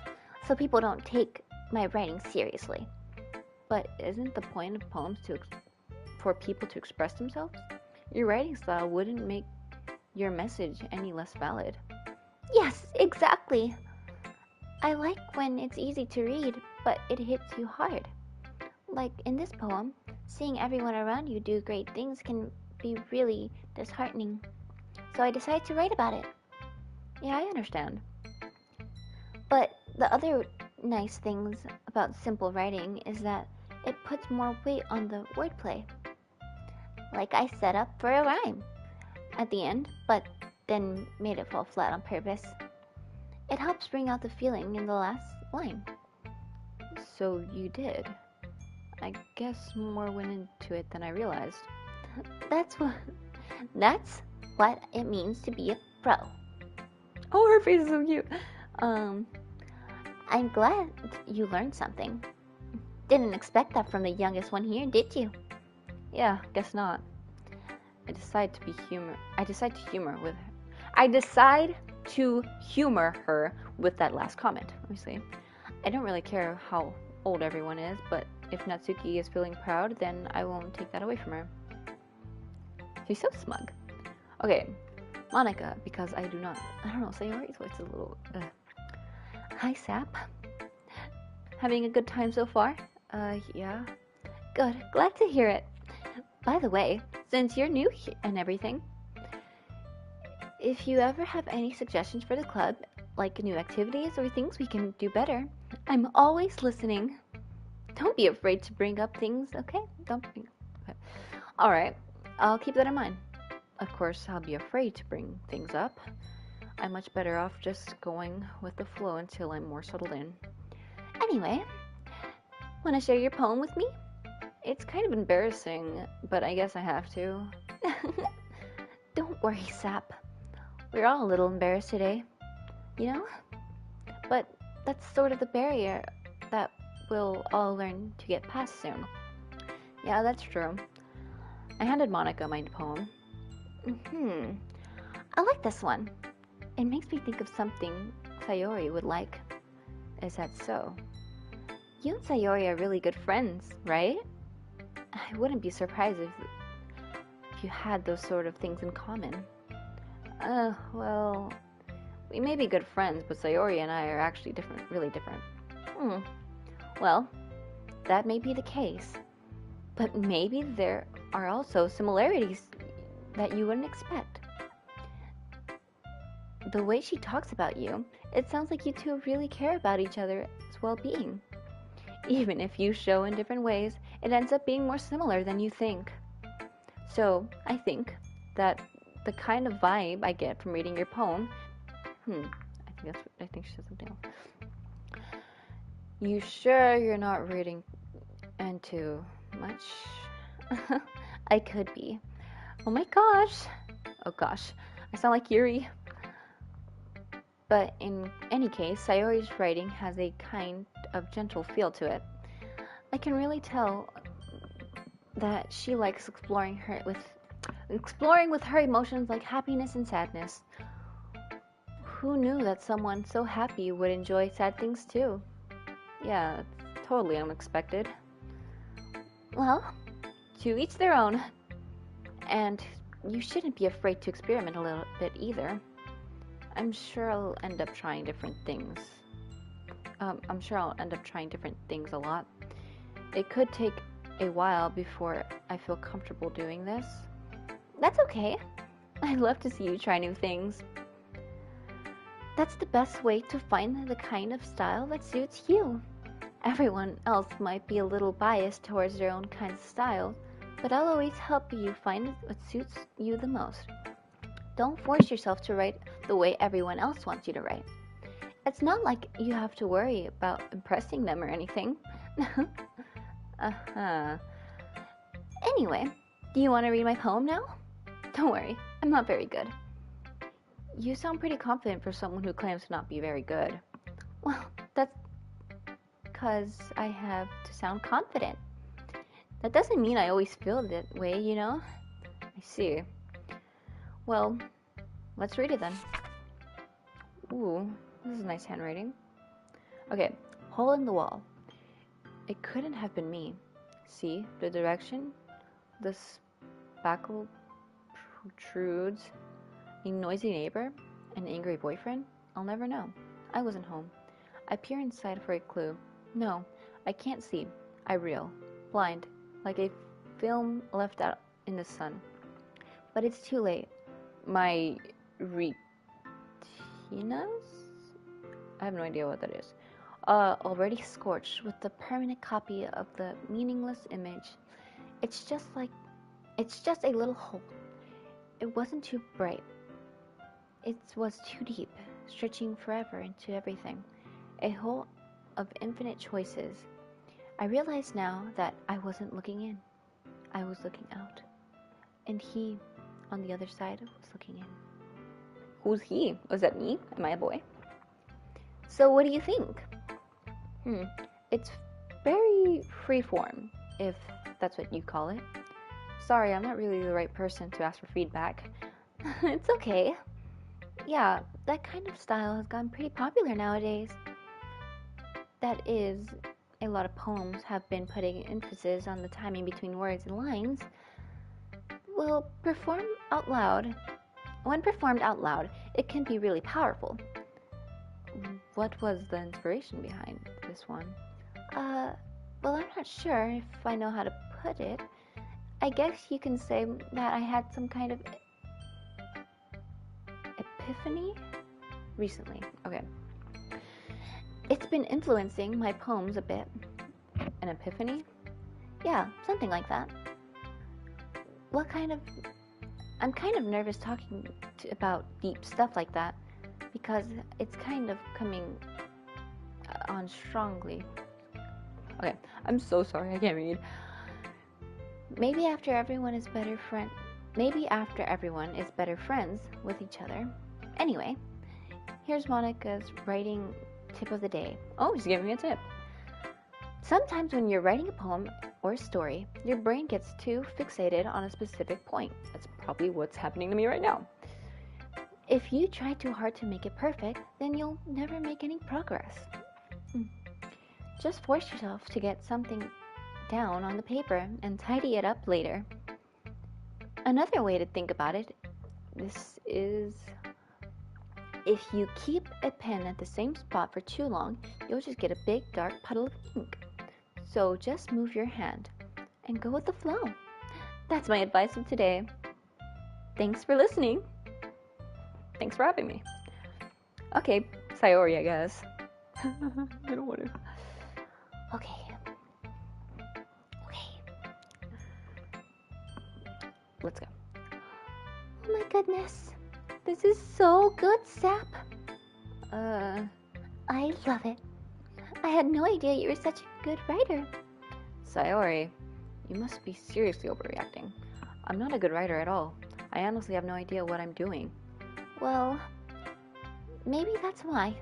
so people don't take my writing seriously. But isn't the point of poems for people to express themselves? Your writing style wouldn't make your message any less valid. Yes, exactly. I like when it's easy to read, but it hits you hard. Like in this poem, seeing everyone around you do great things can be really disheartening. So I decided to write about it. Yeah, I understand. But the other nice things about simple writing is that it puts more weight on the wordplay. Like I set up for a rhyme at the end, but then made it fall flat on purpose. It helps bring out the feeling in the last line. So you did. I guess more went into it than I realized. That's what it means to be a pro. Oh, her face is so cute. Um, I'm glad you learned something. Didn't expect that from the youngest one here, did you? yeah, guess not. I decide to humor with her. I decide to humor her with that last comment. Let me see. I don't really care how old everyone is, but if Natsuki is feeling proud, then I won't take that away from her. She's so smug. Okay, Monica, because I don't know, Sayori's voice is a little, Hi, Sap. Having a good time so far? Yeah. Good, glad to hear it. By the way, since you're new and everything, if you ever have any suggestions for the club, like new activities or things we can do better, I'm always listening. Don't be afraid to bring up things, okay? Don't bring up. Alright, I'll keep that in mind. Of course, I'll be afraid to bring things up. I'm much better off just going with the flow until I'm more settled in. Anyway, want to share your poem with me? It's kind of embarrassing, but I guess I have to. Don't worry, Sap. We're all a little embarrassed today, you know? But that's sort of the barrier that we'll all learn to get past soon. Yeah, that's true. I handed Monica my poem. I like this one. It makes me think of something Sayori would like. Is that so? You and Sayori are really good friends, right? I wouldn't be surprised if you had those sort of things in common. Well, we may be good friends, but Sayori and I are actually different, really different. Well, that may be the case. But maybe there are also similarities that you wouldn't expect. The way she talks about you, it sounds like you two really care about each other's well-being. Even if you show in different ways, it ends up being more similar than you think. So, I think that the kind of vibe I get from reading your poem, I think she said something else. You sure you're not reading into much? I could be. Oh my gosh. Oh gosh. I sound like Yuri. But in any case, Sayori's writing has a kind of gentle feel to it. I can really tell that she likes exploring with her emotions like happiness and sadness. Who knew that someone so happy would enjoy sad things too? Yeah, it's totally unexpected. Well, to each their own. And you shouldn't be afraid to experiment a little bit either. I'm sure I'll end up trying different things. A lot. It could take a while before I feel comfortable doing this. That's okay. I'd love to see you try new things. That's the best way to find the kind of style that suits you. Everyone else might be a little biased towards their own kind of style, but I'll always help you find what suits you the most. Don't force yourself to write the way everyone else wants you to write. It's not like you have to worry about impressing them or anything. Anyway, do you want to read my poem now? Don't worry, I'm not very good. You sound pretty confident for someone who claims to not be very good. Well, that's because I have to sound confident. That doesn't mean I always feel that way, you know? I see. Well, let's read it then. Ooh, this is nice handwriting. Okay, hole in the wall. It couldn't have been me. See, the direction? The spackle protrudes. A noisy neighbor? An angry boyfriend? I'll never know. I wasn't home. I peer inside for a clue. No, I can't see. I reel. Blind. Like a film left out in the sun. But it's too late. My retinas? I have no idea what that is. Already scorched with the permanent copy of the meaningless image. It's just a little hole. It wasn't too bright. It was too deep, stretching forever into everything. A hole of infinite choices. I realize now that I wasn't looking in. I was looking out. And he, on the other side, was looking in. Who's he? Was that me? Am I a boy? So what do you think? It's very freeform, if that's what you call it. Sorry, I'm not really the right person to ask for feedback. It's okay. Yeah, that kind of style has gotten pretty popular nowadays. That is, a lot of poems have been putting emphasis on the timing between words and lines. Well, when performed out loud, it can be really powerful. What was the inspiration behind this one? Well, I'm not sure if I know how to put it. I guess you can say that I had some kind of epiphany Recently. Okay. It's been influencing my poems a bit. An epiphany? Yeah, something like that. I'm kind of nervous talking about deep stuff like that because it's kind of coming on strongly. Okay, I'm so sorry, I can't read. Maybe after everyone is better friends with each other. Anyway, here's Monica's writing tip of the day. Oh, she's giving me a tip. Sometimes when you're writing a poem or a story, your brain gets too fixated on a specific point. That's probably what's happening to me right now. If you try too hard to make it perfect, then you'll never make any progress. Just force yourself to get something down on the paper and tidy it up later. Another way to think about it, this is if you keep a pen at the same spot for too long, you'll just get a big dark puddle of ink. So just move your hand and go with the flow. That's my advice of today. Thanks for listening. Thanks for having me. Okay, Sayori, I guess. I don't want to. Okay. Let's go. Oh my goodness. This is so good, Sap. I love it. I had no idea you were such a good writer. Sayori, you must be seriously overreacting. I'm not a good writer at all. I honestly have no idea what I'm doing. Well, maybe that's why.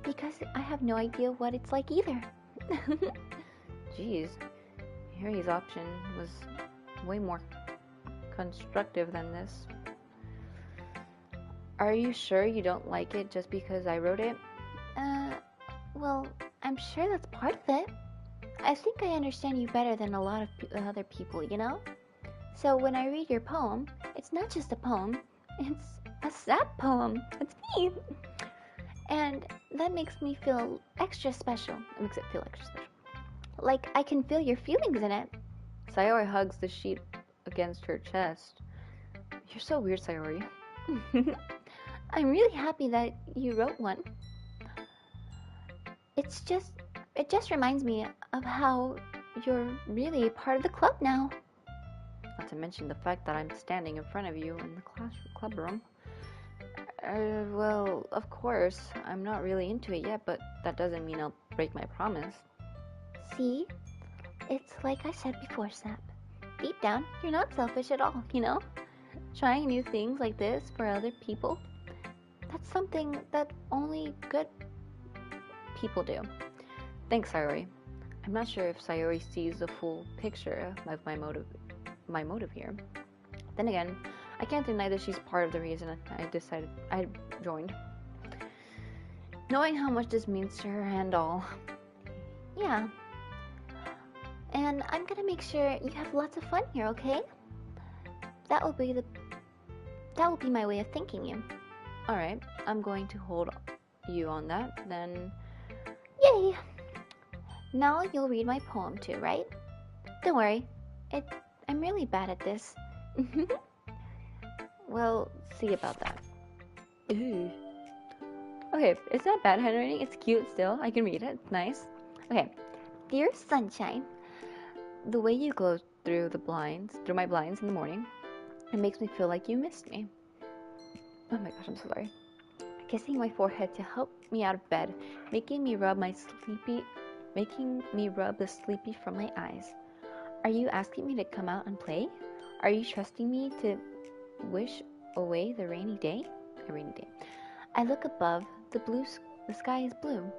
Because I have no idea what it's like either. Jeez, Harry's option was way more constructive than this. Are you sure you don't like it just because I wrote it? Well, I'm sure that's part of it. I think I understand you better than a lot of other people, you know? So when I read your poem, it's not just a poem, it's a Sap poem. It's me. And that makes me feel extra special. It makes it feel extra special. Like I can feel your feelings in it. Sayori hugs the sheet against her chest. You're so weird, Sayori. I'm really happy that you wrote one. It just reminds me of how you're really part of the club now. Not to mention the fact that I'm standing in front of you in the club room. Well, of course, I'm not really into it yet, but that doesn't mean I'll break my promise. See? It's like I said before, Sap. Deep down, you're not selfish at all, you know? Trying new things like this for other people, that's something that only good people do. Thanks, Sayori. I'm not sure if Sayori sees the full picture of my motive here. Then again, I can't deny that she's part of the reason I joined. Knowing how much this means to her and all. Yeah. And I'm gonna make sure you have lots of fun here, okay? That will be my way of thanking you. Alright, I'm going to hold you on that, then. Yay! Now you'll read my poem too, right? Don't worry, I'm really bad at this. We'll see about that. Ooh. Okay, it's not bad handwriting, it's cute still. I can read it, it's nice. Okay. Dear Sunshine, the way you glow through my blinds in the morning, it makes me feel like you missed me. Oh my gosh, I'm so sorry. Kissing my forehead to help me out of bed, making me rub the sleepy from my eyes. Are you asking me to come out and play? Are you trusting me to wish away the rainy day? a rainy day. I look above. The sky is blue.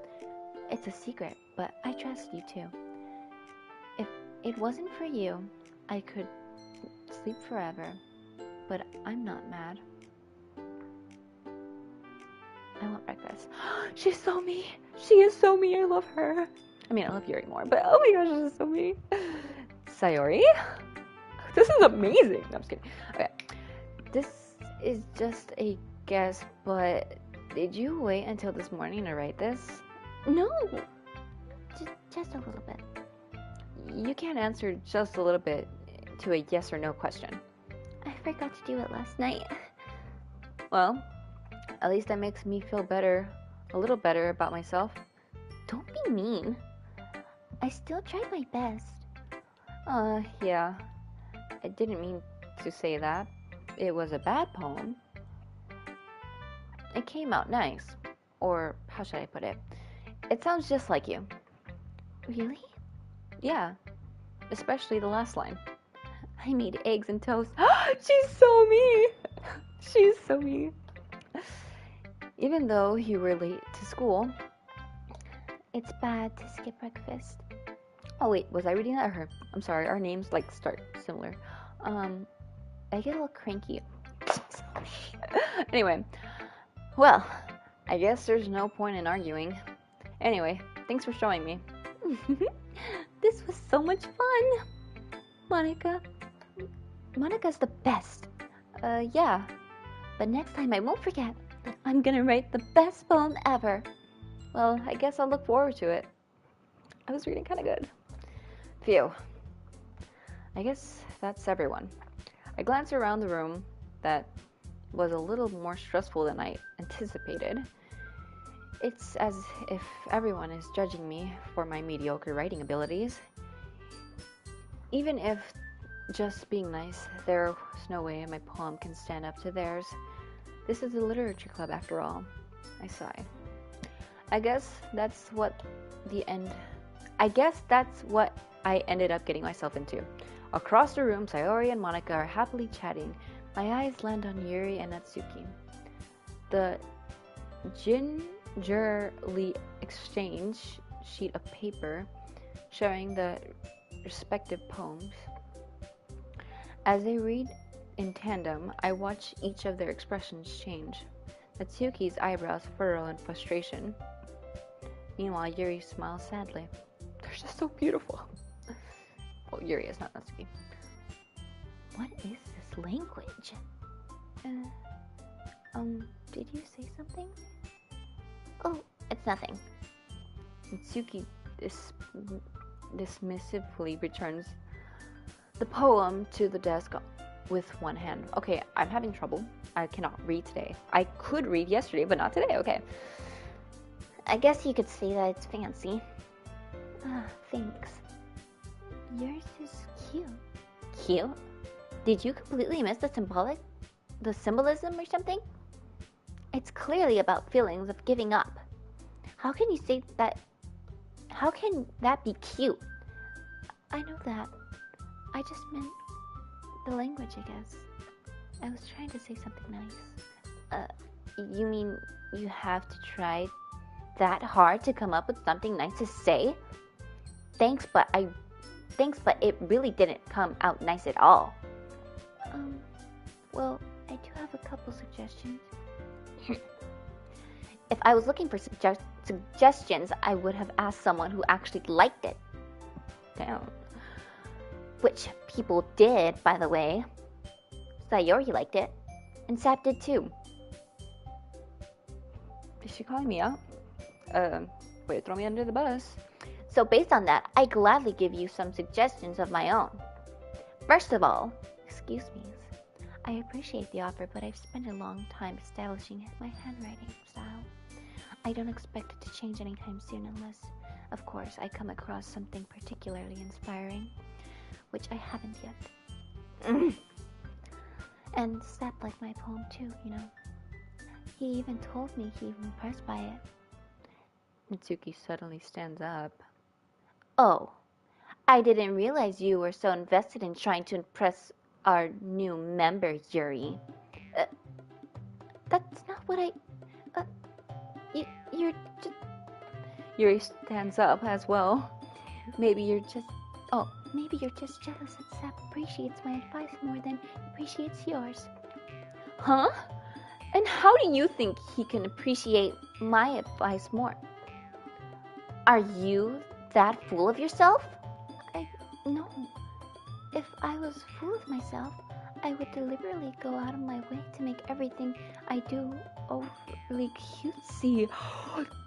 It's a secret, but I trust you too. If it wasn't for you, I could sleep forever. But I'm not mad. I want breakfast. She's so me. She is so me. I love her. I mean, I love Yuri more, but oh my gosh, she's so me. Sayori? This is amazing. No, I'm just kidding. Okay. This is just a guess, but did you wait until this morning to write this? No, just a little bit. You can't answer just a little bit to a yes or no question. I forgot to do it last night. Well, at least that makes me feel better, a little better about myself. Don't be mean. I still tried my best. Yeah. I didn't mean to say that. It was a bad poem. It came out nice. Or, how should I put it? It sounds just like you. Really? Yeah. Especially the last line. I made eggs and toast. She's so me! She's so me. Even though you were late to school. It's bad to skip breakfast. Oh wait, was I reading that or her? I'm sorry, our names like start similar. I get a little cranky. Anyway, well, I guess there's no point in arguing. Anyway, thanks for showing me. This was so much fun. Monica's the best. Yeah. But next time I won't forget. I'm gonna write the best poem ever. Well, I guess I'll look forward to it. I was reading kind of good. Phew. I guess that's everyone. I glanced around the room. That was a little more stressful than I anticipated. It's as if everyone is judging me for my mediocre writing abilities. Even if just being nice, there's no way my poem can stand up to theirs. This is a literature club after all. I sigh. I guess that's what I ended up getting myself into. Across the room, Sayori and Monica are happily chatting. My eyes land on Yuri and Natsuki. The gingerly exchange sheet of paper showing the respective poems. As they read in tandem, I watch each of their expressions change. Natsuki's eyebrows furrow in frustration. Meanwhile, Yuri smiles sadly. They're just so beautiful. Well, Yuri is not Natsuki. What is this language? Did you say something? Oh, it's nothing. Natsuki dismissively returns the poem to the desk with one hand. Okay, I'm having trouble. I cannot read today. I could read yesterday, but not today. Okay. I guess you could say that it's fancy. Thanks. Yours is cute. Cute? Did you completely miss the symbolism or something? It's clearly about feelings of giving up. How can you say that? How can that be cute? I know that. I just meant the language, I guess. I was trying to say something nice. You mean you have to try that hard to come up with something nice to say? Thanks, but it really didn't come out nice at all. Well, I do have a couple suggestions. If I was looking for suggestions, I would have asked someone who actually liked it. Damn. Which people did, by the way. Sayori liked it, and Sap did too. Is she calling me out? Way to throw me under the bus. So based on that, I gladly give you some suggestions of my own. First of all, excuse me, I appreciate the offer, but I've spent a long time establishing my handwriting style. I don't expect it to change anytime soon unless, of course, I come across something particularly inspiring, which I haven't yet. And Sap liked my poem too, you know. He even told me he was impressed by it. Natsuki suddenly stands up. Oh, I didn't realize you were so invested in trying to impress our new member, Yuri. That's not would I... You're just... Yuri stands up as well. Maybe you're just... Oh, maybe you're just jealous that Sap appreciates my advice more than appreciates yours. Huh? And how do you think he can appreciate my advice more? Are you that full of yourself? No. If I was full of myself, I would deliberately go out of my way to make everything I do overly cutesy.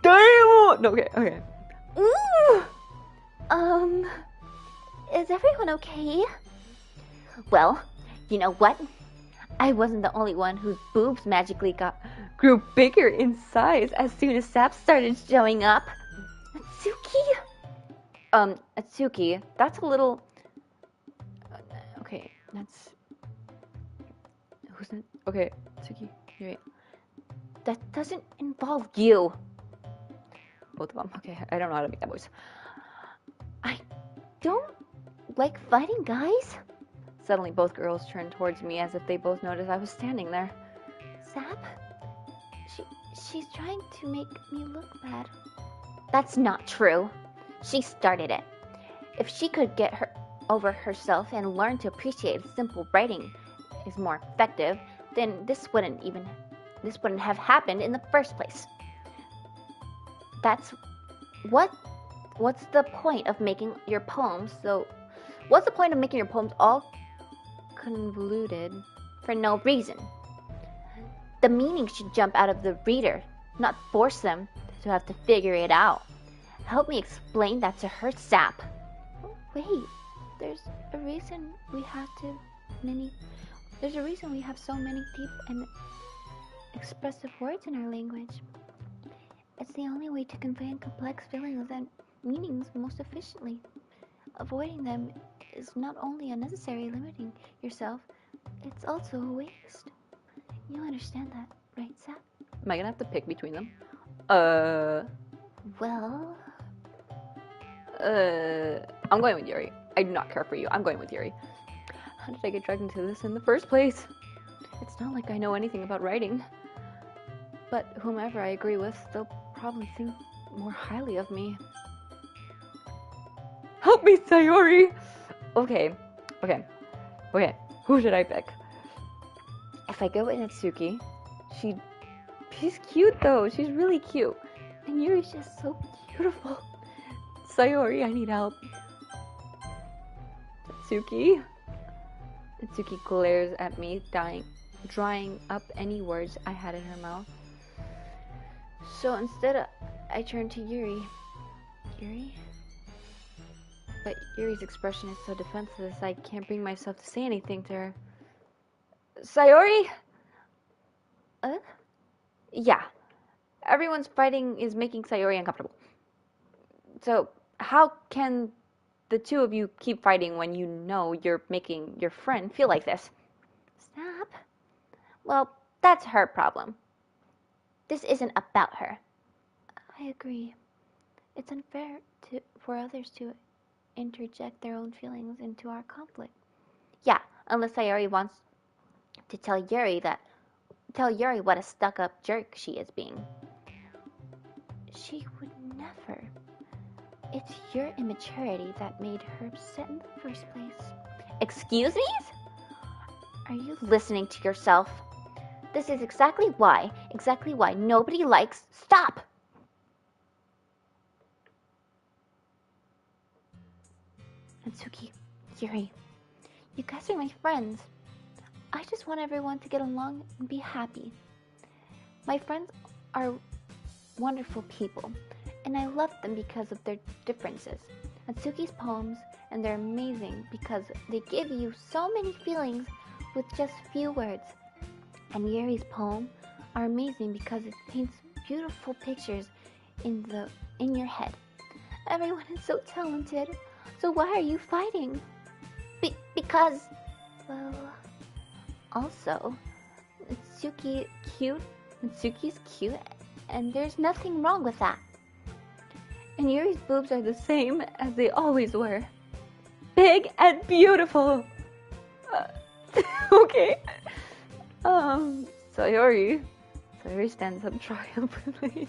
Damn! No, okay. Ooh! Is everyone okay? Well, you know what? I wasn't the only one whose boobs magically grew bigger in size as soon as Sap started showing up. Atsuki? Atsuki, that's a little... Okay, that's... Who's that? Okay, Atsuki, you're right. That doesn't involve you. Both of them. Okay, I don't know how to make that voice. I don't like fighting, guys. Suddenly, both girls turned towards me as if they both noticed I was standing there. Sap? She's trying to make me look bad. That's not true. She started it. If she could get her over herself and learn to appreciate simple writing is more effective, then this wouldn't have happened in the first place. That's what's the point of making your poems all convoluted for no reason? The meaning should jump out of the reader, not force them to have to figure it out. Help me explain that to her, Sap. Wait, there's a reason we have so many deep and expressive words in our language. It's the only way to convey complex feelings and meanings most efficiently. Avoiding them is not only unnecessary, limiting yourself, it's also a waste. You understand that, right, Sap? Am I gonna have to pick between them? Well... I'm going with Yuri. I do not care for you. I'm going with Yuri. How did I get dragged into this in the first place? It's not like I know anything about writing. But whomever I agree with, they'll probably think more highly of me. Help me, Sayori! Okay. Who should I pick? If I go with Natsuki, she's cute though. She's really cute. And Yuri's just so beautiful. Sayori, I need help. Natsuki glares at me, drying up any words I had in her mouth. So instead, I turn to Yuri. Yuri? But Yuri's expression is so defenseless, I can't bring myself to say anything to her. Sayori? Yeah. Everyone's fighting is making Sayori uncomfortable. So, how can the two of you keep fighting when you know you're making your friend feel like this? Sap? Well, that's her problem. This isn't about her. I agree. It's unfair for others to interject their own feelings into our conflict. Yeah, unless Sayori wants to tell Yuri what a stuck-up jerk she is being. She would never. It's your immaturity that made her upset in the first place. Excuse me? Are you listening to yourself? This is exactly why nobody likes... Stop! Natsuki, Yuri, you guys are my friends. I just want everyone to get along and be happy. My friends are wonderful people, and I love them because of their differences. Natsuki's poems, and they're amazing because they give you so many feelings with just few words. And Yuri's poems are amazing because it paints beautiful pictures in your head. Everyone is so talented, so why are you fighting? Because... Well... Also, Natsuki's cute, and there's nothing wrong with that. And Yuri's boobs are the same as they always were. Big and beautiful. Okay. Sayori, Sayori stands up triumphantly.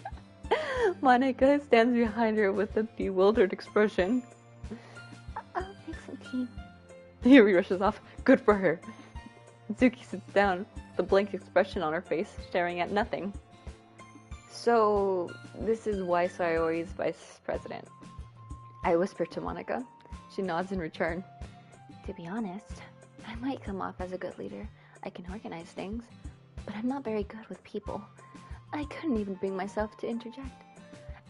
Monica stands behind her with a bewildered expression. I'll make some tea. Yuri rushes off. Good for her. Zuki sits down, the blank expression on her face, staring at nothing. So, this is why Sayori is vice president. I whisper to Monica. She nods in return. To be honest, I might come off as a good leader. I can organize things, but I'm not very good with people. I couldn't even bring myself to interject.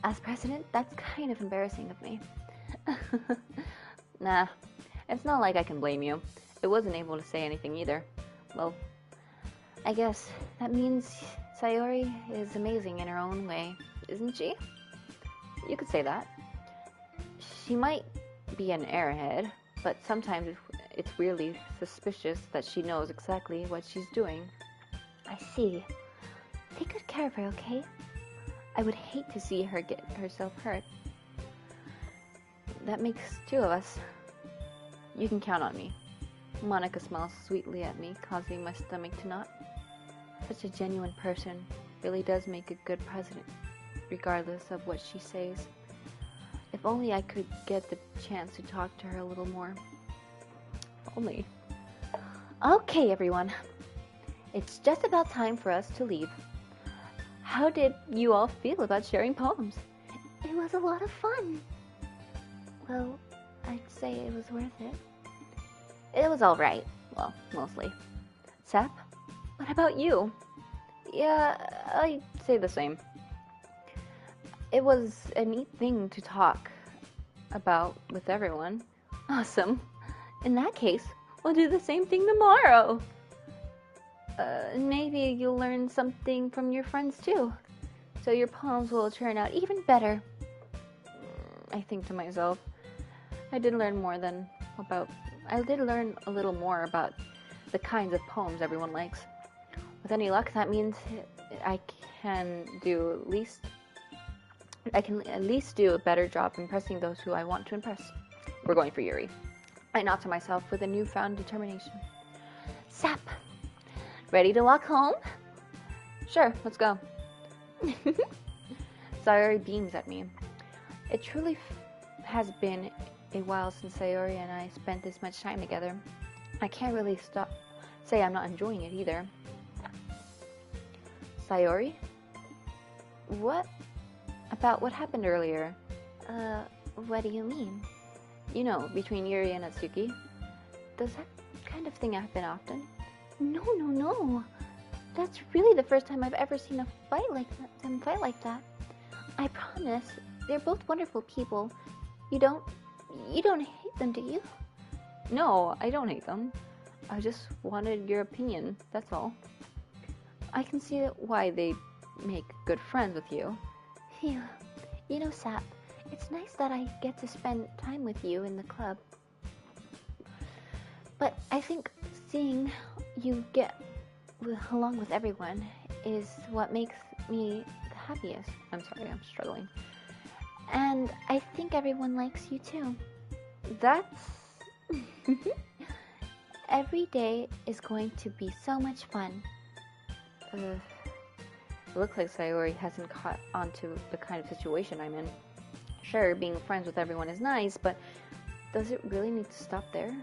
As president, that's kind of embarrassing of me. Nah, it's not like I can blame you. I wasn't able to say anything either. Well, I guess that means Sayori is amazing in her own way, isn't she? You could say that. She might be an airhead, but sometimes it's weirdly suspicious that she knows exactly what she's doing. I see. Take good care of her, okay? I would hate to see her get herself hurt. That makes two of us. You can count on me. Monica smiles sweetly at me, causing my stomach to knot. Such a genuine person really does make a good president, regardless of what she says. If only I could get the chance to talk to her a little more. If only. Okay, everyone. It's just about time for us to leave. How did you all feel about sharing poems? It was a lot of fun. Well, I'd say it was worth it. It was alright. Well, mostly. Sap, what about you? Yeah, I'd say the same. It was a neat thing to talk about with everyone. Awesome. In that case, we'll do the same thing tomorrow. Maybe you'll learn something from your friends too. So your poems will turn out even better. I think to myself, I did learn a little more about the kinds of poems everyone likes. With any luck, that means I can at least do a better job impressing those who I want to impress. We're going for Yuri. I nod to myself with a newfound determination. Sap, ready to walk home? Sure, let's go. Sayori beams at me. It truly has been a while since Sayori and I spent this much time together. I can't really say I'm not enjoying it either. Sayori? What about what happened earlier? What do you mean? You know, between Yuri and Atsuki. Does that kind of thing happen often? No. That's really the first time I've ever seen them fight like that. I promise, they're both wonderful people. You don't hate them, do you? No, I don't hate them. I just wanted your opinion, that's all. I can see why they make good friends with you. Phew. You know, Sap, it's nice that I get to spend time with you in the club. But I think seeing you get along with everyone is what makes me the happiest. I'm sorry, I'm struggling. And I think everyone likes you too. That's... Every day is going to be so much fun. It looks like Sayori hasn't caught on to the kind of situation I'm in. Sure, being friends with everyone is nice, but does it really need to stop there?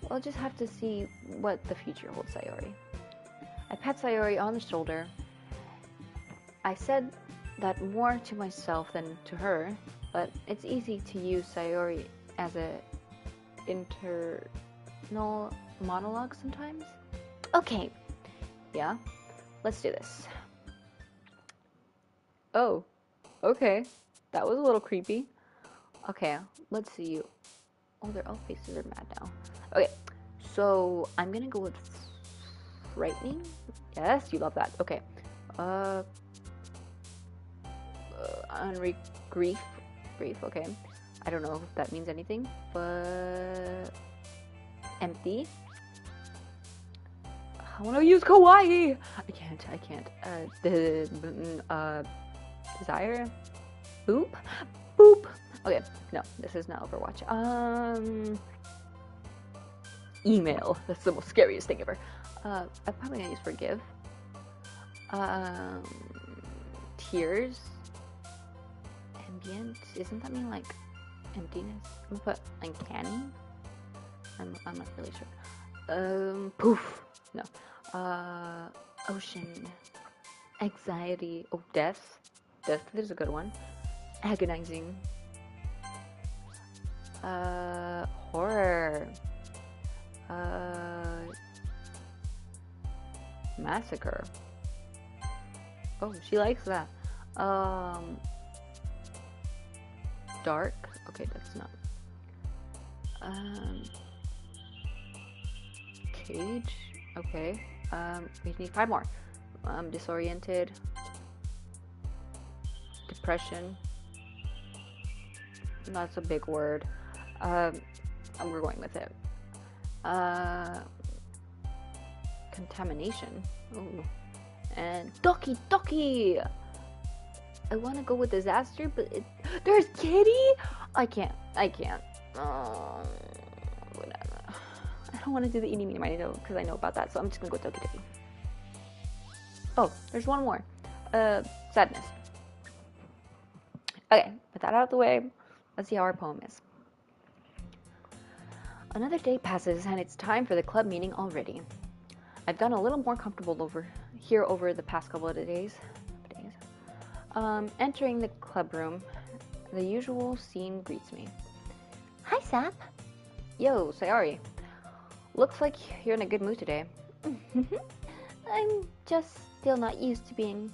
We'll just have to see what the future holds, Sayori. I pat Sayori on the shoulder. I said that more to myself than to her, but it's easy to use Sayori as a internal monologue sometimes. Okay. Yeah? Let's do this. Oh, okay. That was a little creepy. Okay, let's see you. Oh, their all faces are mad now. Okay, so I'm gonna go with frightening. Yes, you love that. Okay. Grief. Okay. I don't know if that means anything, but empty. I want to use kawaii. I can't. Desire. Boop. Okay, no, this is not Overwatch. Email. That's the most scariest thing ever. I'm probably gonna use forgive. Um, tears. Ambient. Isn't that mean like emptiness? I'm gonna put uncanny. I'm not really sure. Poof. No. Ocean. Anxiety. Oh, death. Death is a good one. Agonizing. Horror. Massacre. Oh, she likes that. Dark. Okay, that's not. Cage. Okay. We need 5 more. Disoriented. Depression. That's a big word. We're going with it. Contamination. Ooh. And Doki Doki! I want to go with disaster, but there's Kitty? I can't. I don't want to do the eeny, meeny, miny, mo, because I know about that, so I'm just going to go with Doki Doki. Oh, there's one more. Sadness. Okay, with that out of the way, let's see how our poem is. Another day passes, and it's time for the club meeting already. I've gotten a little more comfortable over the past couple of days. Entering the club room, the usual scene greets me. Hi, Sap. Yo, Sayori. Looks like you're in a good mood today. I'm just still not used to being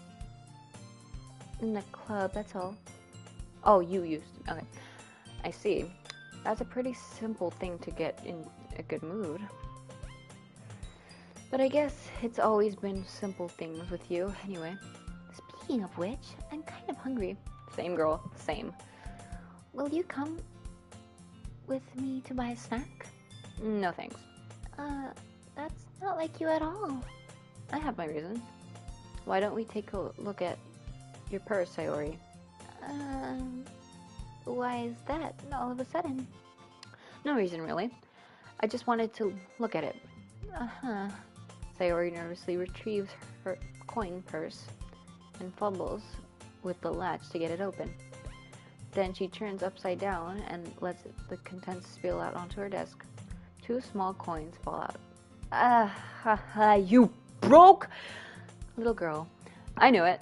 in the club, that's all. Oh, you used to. Okay. I see. That's a pretty simple thing to get in a good mood. But I guess it's always been simple things with you, anyway. Speaking of which, I'm kind of hungry. Same, girl. Same. Will you come with me to buy a snack? No thanks. That's not like you at all. I have my reasons. Why don't we take a look at your purse, Sayori? Why is that all of a sudden? No reason, really. I just wanted to look at it. Uh-huh. Sayori nervously retrieves her coin purse and fumbles with the latch to get it open. Then she turns upside down and lets the contents spill out onto her desk. 2 small coins fall out. You broke little girl. I knew it.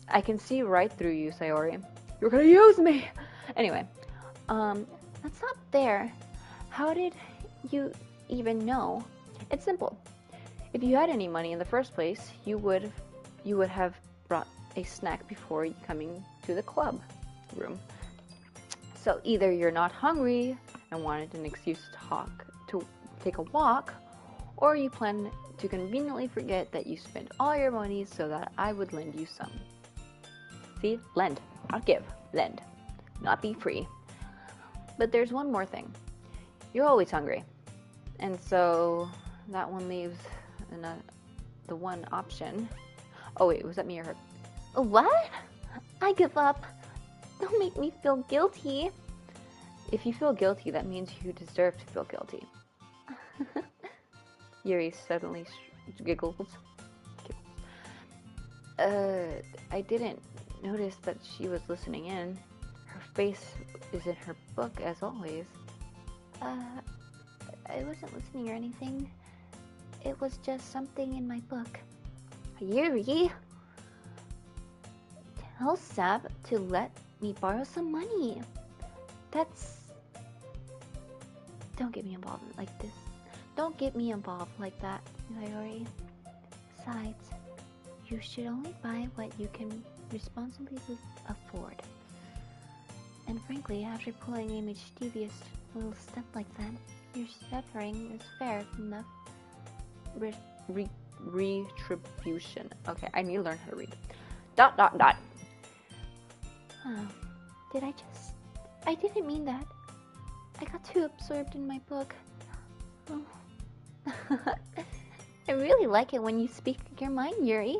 I can see right through you, Sayori. You're gonna use me! Anyway, That's not fair. How did you even know? it's simple. If you had any money in the first place, you would have brought a snack before coming to the club room. So either you're not hungry and wanted an excuse to take a walk, or you plan to conveniently forget that you spent all your money so that I would lend you some. See? Lend, not give. Lend, not be free. But there's one more thing. You're always hungry. And so that one leaves the one option. Oh wait, was that me or her? What? I give up. Don't make me feel guilty. If you feel guilty, that means you deserve to feel guilty. Yuri suddenly giggles. I didn't notice that she was listening in. Her face is in her book as always. I wasn't listening or anything. It was just something in my book. Yuri, Tell Sab to let me borrow some money. Don't get me involved like this. Don't get me involved like that, Sayori. Besides, you should only buy what you can responsibly afford. And frankly, after pulling a mischievous little stunt like that, your suffering is fair enough. Retribution. Okay, I need to learn how to read. ... I didn't mean that. I got too absorbed in my book. Oh. I really like it when you speak your mind, Yuri.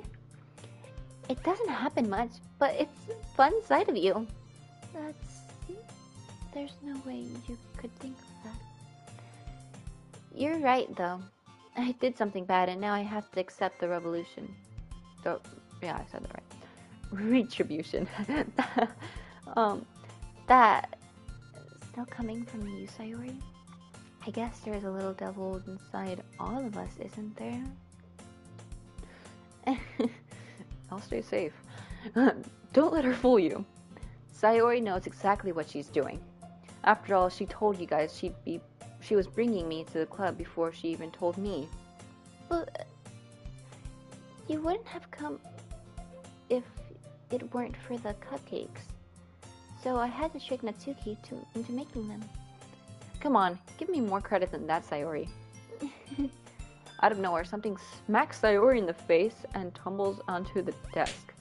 It doesn't happen much, but it's a fun side of you. There's no way you could think of that. You're right, though. I did something bad, and now I have to accept the Yeah, I said that right. Retribution. That Still coming from you, Sayori? I guess there's a little devil inside all of us, isn't there? I'll stay safe. Don't let her fool you. Sayori knows exactly what she's doing. After all, she told you guys she was bringing me to the club before she even told me. But you wouldn't have come if it weren't for the cupcakes. So I had to trick Natsuki into making them. Come on, give me more credit than that, Sayori. Out of nowhere, something smacks Sayori in the face and tumbles onto the desk.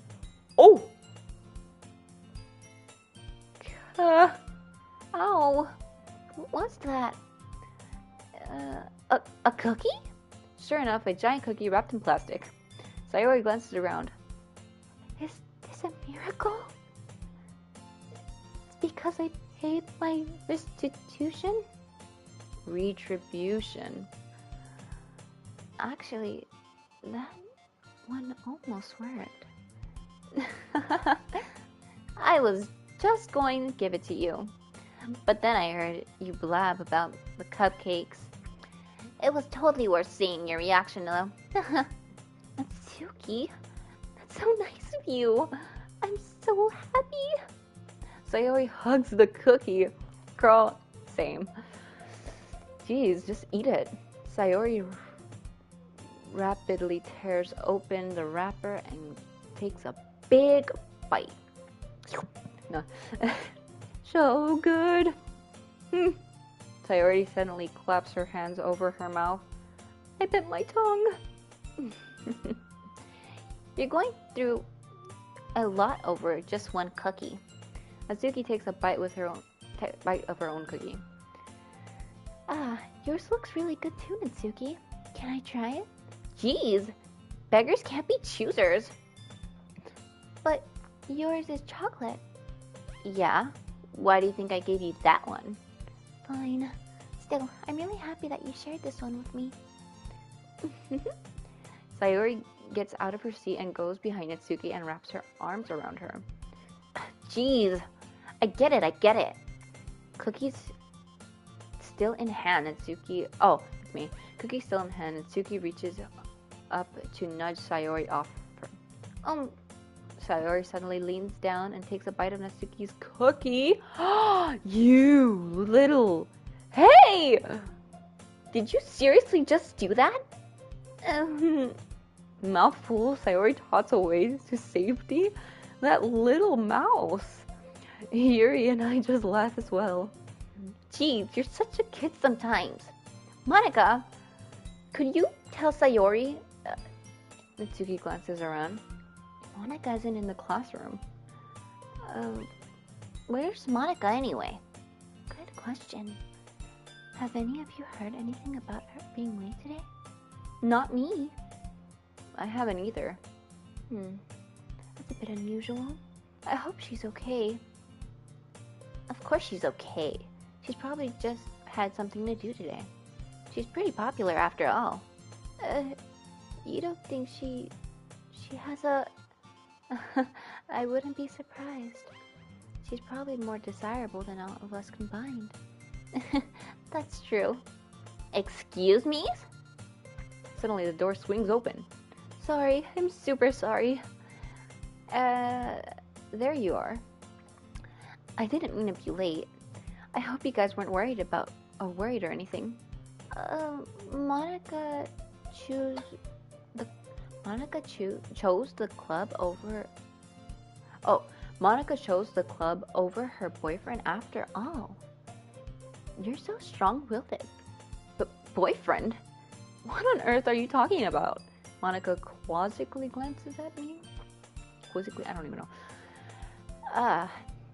Oh! Ow! What's that? A cookie? Sure enough, a giant cookie wrapped in plastic. Sayori glances around. Is this a miracle? It's because I paid my restitution? Retribution. Actually, that one almost worked. I was just going to give it to you. But then I heard you blab about the cupcakes. It was totally worth seeing your reaction, though. Natsuki, that's so nice of you. I'm so happy. Sayori hugs the cookie. Girl, same. Jeez, just eat it. Sayori rapidly tears open the wrapper and takes a big bite. No. So good. Sayori suddenly claps her hands over her mouth. I bit my tongue. You're going through a lot over just one cookie. Natsuki takes a bite of her own cookie. Yours looks really good too, Natsuki. Can I try it? Jeez, beggars can't be choosers. But yours is chocolate. Yeah? Why do you think I gave you that one? Fine. Still, I'm really happy that you shared this one with me. Sayori gets out of her seat and goes behind Natsuki and wraps her arms around her. Jeez, I get it. Cookies still in hand, Natsuki... Oh, it's me. Cookie still in hand, Natsuki reaches up to nudge Sayori off her. Sayori suddenly leans down and takes a bite of Natsuki's cookie. You little... Hey! Did you seriously just do that? Mouthful, Sayori tots away to safety. That little mouse. Yuri and I just laugh as well. Jeez, you're such a kid sometimes. Monica, could you tell Sayori... Natsuki glances around. Monica isn't in the classroom. Where's Monica anyway? Good question. Have any of you heard anything about her being late today? Not me. I haven't either. That's a bit unusual. I hope she's okay. Of course she's okay. She's probably just had something to do today. She's pretty popular after all. You don't think she has a... I wouldn't be surprised. She's probably more desirable than all of us combined. That's true. Excuse me? Suddenly the door swings open. Sorry, I'm super sorry. There you are. I didn't mean to be late. I hope you guys weren't worried or anything. Monica chose the club over... Oh, Monica chose the club over her boyfriend after all. You're so strong-willed. But boyfriend? What on earth are you talking about? Monica quizzically glances at me. Quizzically? I don't even know.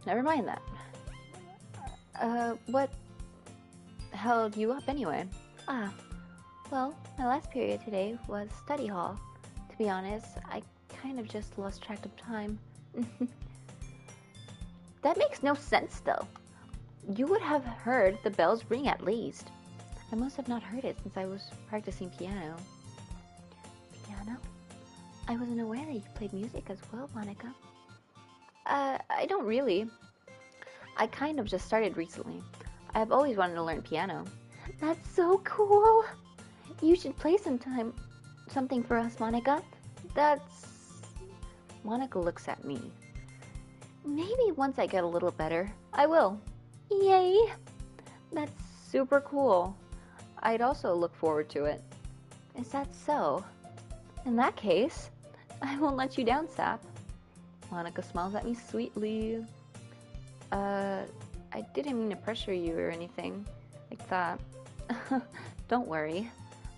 Never mind that. What held you up anyway? Well, my last period today was study hall. To be honest, I kind of just lost track of time. That makes no sense, though. You would have heard the bells ring at least. I must have not heard it since I was practicing piano. Piano? I wasn't aware that you played music as well, Monica. I don't really. I kind of just started recently. I've always wanted to learn piano. That's so cool. You should play something for us, Monica. That's... Monica looks at me. Maybe once I get a little better, I will. Yay. That's super cool. I'd also look forward to it. Is that so? In that case, I won't let you down, Sap. Monica smiles at me sweetly. I didn't mean to pressure you or anything like that. Don't worry.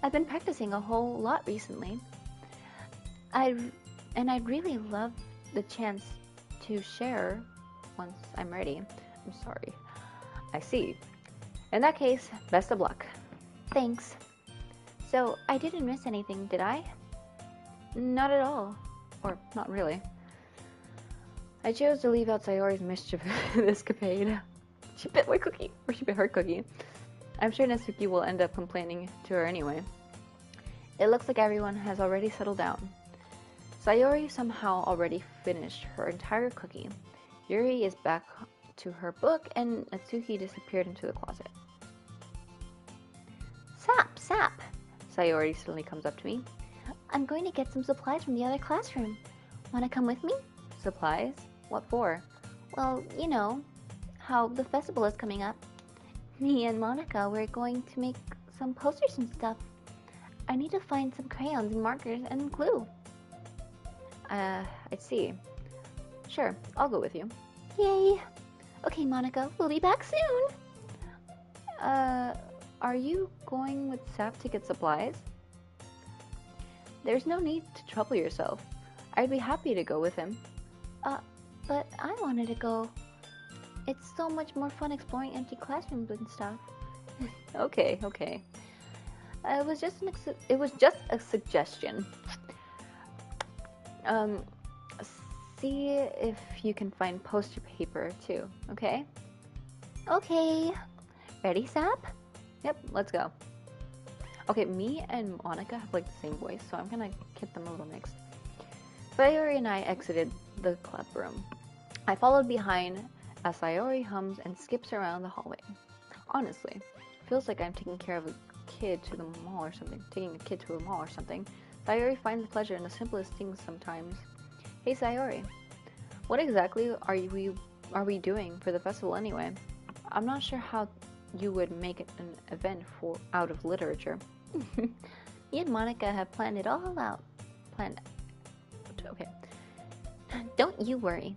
I've been practicing a whole lot recently. I'd really love the chance to share once I'm ready. I'm sorry. I see. In that case, best of luck. Thanks. So, I didn't miss anything, did I? Not at all. Or, not really. I chose to leave out Sayori's mischievous escapade. She bit my cookie. Or she bit her cookie. I'm sure Natsuki will end up complaining to her anyway. It looks like everyone has already settled down. Sayori somehow already finished her entire cookie. Yuri is back to her book, and Natsuki disappeared into the closet. Sap. Sayori suddenly comes up to me. I'm going to get some supplies from the other classroom. Want to come with me? Supplies? What for? Well, you know, how the festival is coming up. Me and Monica, we're going to make some posters and stuff. I need to find some crayons and markers and glue. I see. Sure, I'll go with you. Yay! Okay, Monica, we'll be back soon. Are you going with Sap to get supplies? There's no need to trouble yourself. I'd be happy to go with him. But I wanted to go. It's so much more fun exploring empty classrooms and stuff. Okay. It was just a suggestion. See if you can find poster paper too, okay? Okay. Ready, Sap? Yep, let's go. Okay, me and Monica have like the same voice, so I'm gonna get them a little mixed. Sayori and I exited the club room. I followed behind as Sayori hums and skips around the hallway. Honestly, feels like I'm taking a kid to the mall or something. Sayori finds pleasure in the simplest things sometimes. Hey Sayori, what exactly are we doing for the festival anyway? I'm not sure how you would make it an event out of literature. Me and Monica have planned it all out. Okay. Don't you worry.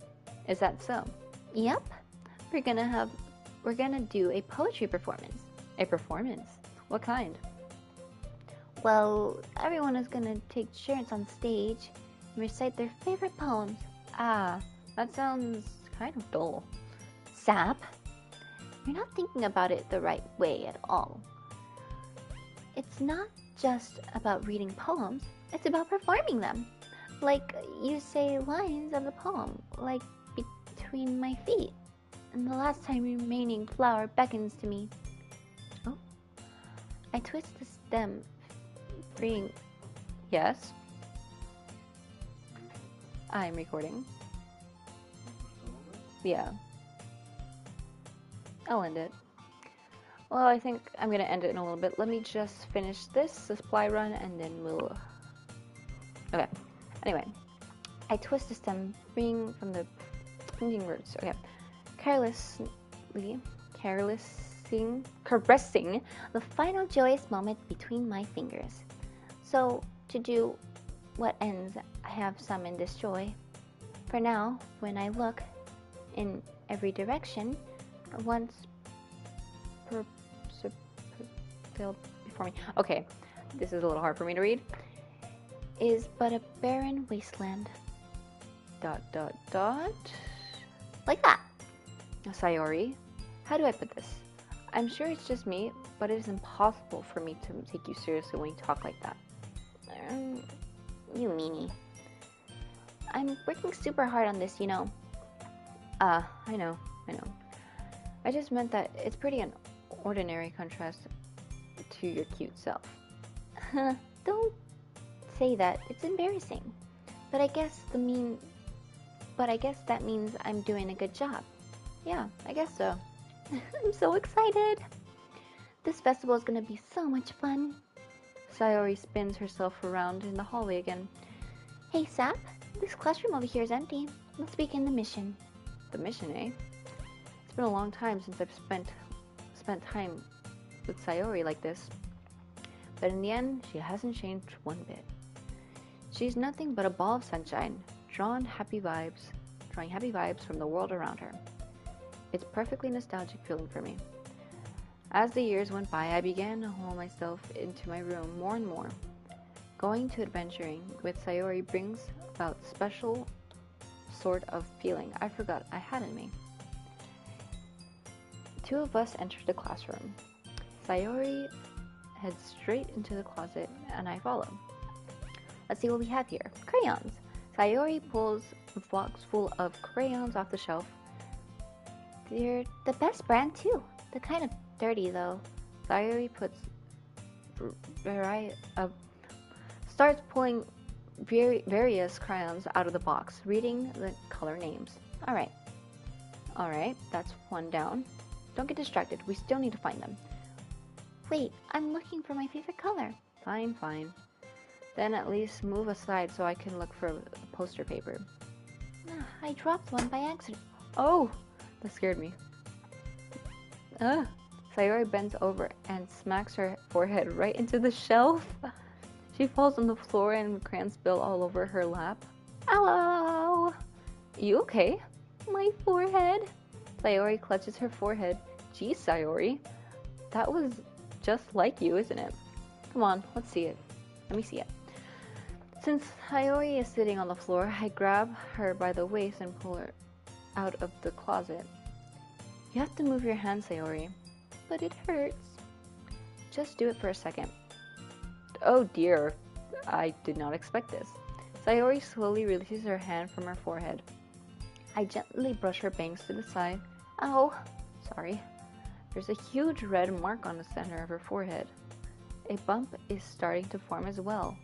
Is that so? Yep. We're gonna do a poetry performance. A performance? What kind? Well, everyone is gonna take turns on stage and recite their favorite poems. Ah, that sounds kind of dull. Sap, you're not thinking about it the right way at all. It's not just about reading poems, it's about performing them. Like, you say lines of the poem, like between my feet, and the last time remaining flower beckons to me. Oh, I twist the stem, freeing. Yes? I'm recording. Yeah. I'll end it. Well, I think I'm gonna end it in a little bit. Let me just finish this supply run and then we'll... Okay. Anyway. I twist the stem, freeing from the clinging roots. Okay. Caressing The final joyous moment between my fingers. So, to do what ends, I have summoned this joy. For now, when I look in every direction, once before me. Okay, this is a little hard for me to read. Is but a barren wasteland. ... Like that. Sayori, how do I put this? I'm sure it's just me, but it is impossible for me to take you seriously when you talk like that. You meanie. I'm working super hard on this, you know. I know. I just meant that it's pretty an ordinary contrast to your cute self. Don't say that. It's embarrassing. But I guess that means I'm doing a good job. Yeah, I guess so. I'm so excited. This festival is gonna be so much fun. Sayori spins herself around in the hallway again. Hey, Sap, this classroom over here is empty. Let's begin the mission. The mission, eh? It's been a long time since I've spent time with Sayori like this. But in the end, she hasn't changed one bit. She's nothing but a ball of sunshine, drawing happy vibes from the world around her. It's perfectly nostalgic feeling for me. As the years went by, I began to haul myself into my room more and more. Going to adventuring with Sayori brings about special sort of feeling I forgot I had in me. Two of us entered the classroom. Sayori heads straight into the closet, and I follow. Let's see what we have here. Crayons. Sayori pulls a box full of crayons off the shelf. They're the best brand too. They're kind of dirty though. Sayori starts pulling various crayons out of the box, reading the color names. Alright, that's one down. Don't get distracted, we still need to find them. Wait, I'm looking for my favorite color. Fine. Then at least move aside so I can look for poster paper. I dropped one by accident. Oh, that scared me. Sayori bends over and smacks her forehead right into the shelf. She falls on the floor and crayons spill all over her lap. Ow! You okay? My forehead. Sayori clutches her forehead. Geez, Sayori. That was just like you, isn't it? Come on, let's see it. Let me see it. Since Sayori is sitting on the floor, I grab her by the waist and pull her out of the closet. You have to move your hand, Sayori. But it hurts. Just do it for a second. Oh dear, I did not expect this. Sayori slowly releases her hand from her forehead. I gently brush her bangs to the side. Ow. Sorry. There's a huge red mark on the center of her forehead. A bump is starting to form as well.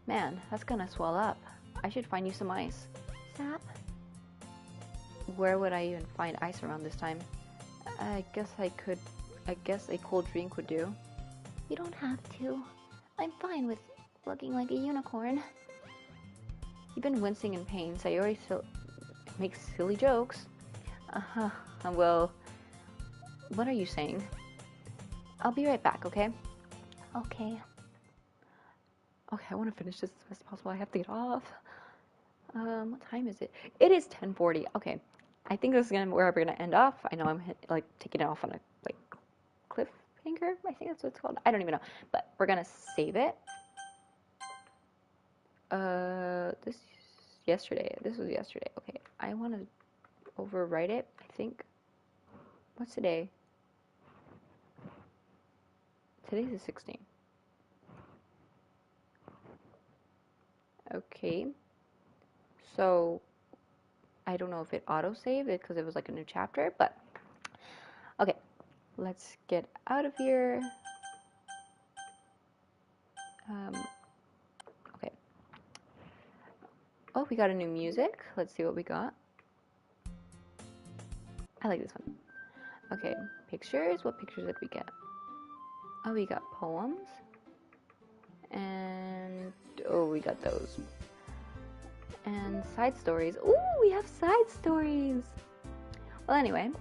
Man, that's gonna swell up. I should find you some ice. Sap? Where would I even find ice around this time? I guess a cold drink would do. You don't have to. I'm fine with looking like a unicorn. You've been wincing in pain. Sayori makes silly jokes. Well, what are you saying? I'll be right back, okay? Okay. Okay, I want to finish this as fast as possible. I have to get off. What time is it? It is 10:40. Okay, I think this is where we're gonna end off. I know I'm taking it off on a cliffhanger. I think that's what it's called. I don't even know, but we're gonna save it. This was yesterday. Okay, I want to overwrite it. I think. What's today? Today's the 16th. Okay. So, I don't know if it auto-saved it because it was like a new chapter, but okay. Let's get out of here. Okay. Oh, we got a new music. Let's see what we got. I like this one. Okay, pictures. What pictures did we get? Oh, we got poems. And, oh, we got those. And side stories. Ooh, we have side stories. Well, anyway,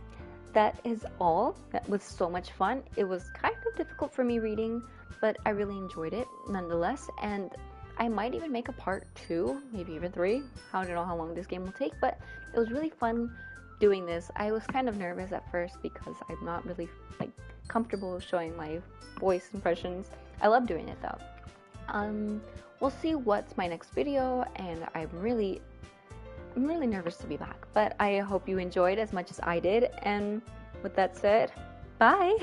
that is all. That was so much fun. It was kind of difficult for me reading, but I really enjoyed it nonetheless. And I might even make a part 2, maybe even 3. I don't know how long this game will take, but it was really fun doing this. I was kind of nervous at first because I'm not really comfortable showing my voice impressions. I love doing it though. We'll see what's my next video, and I'm really nervous to be back, but I hope you enjoyed as much as I did. And with that said, bye.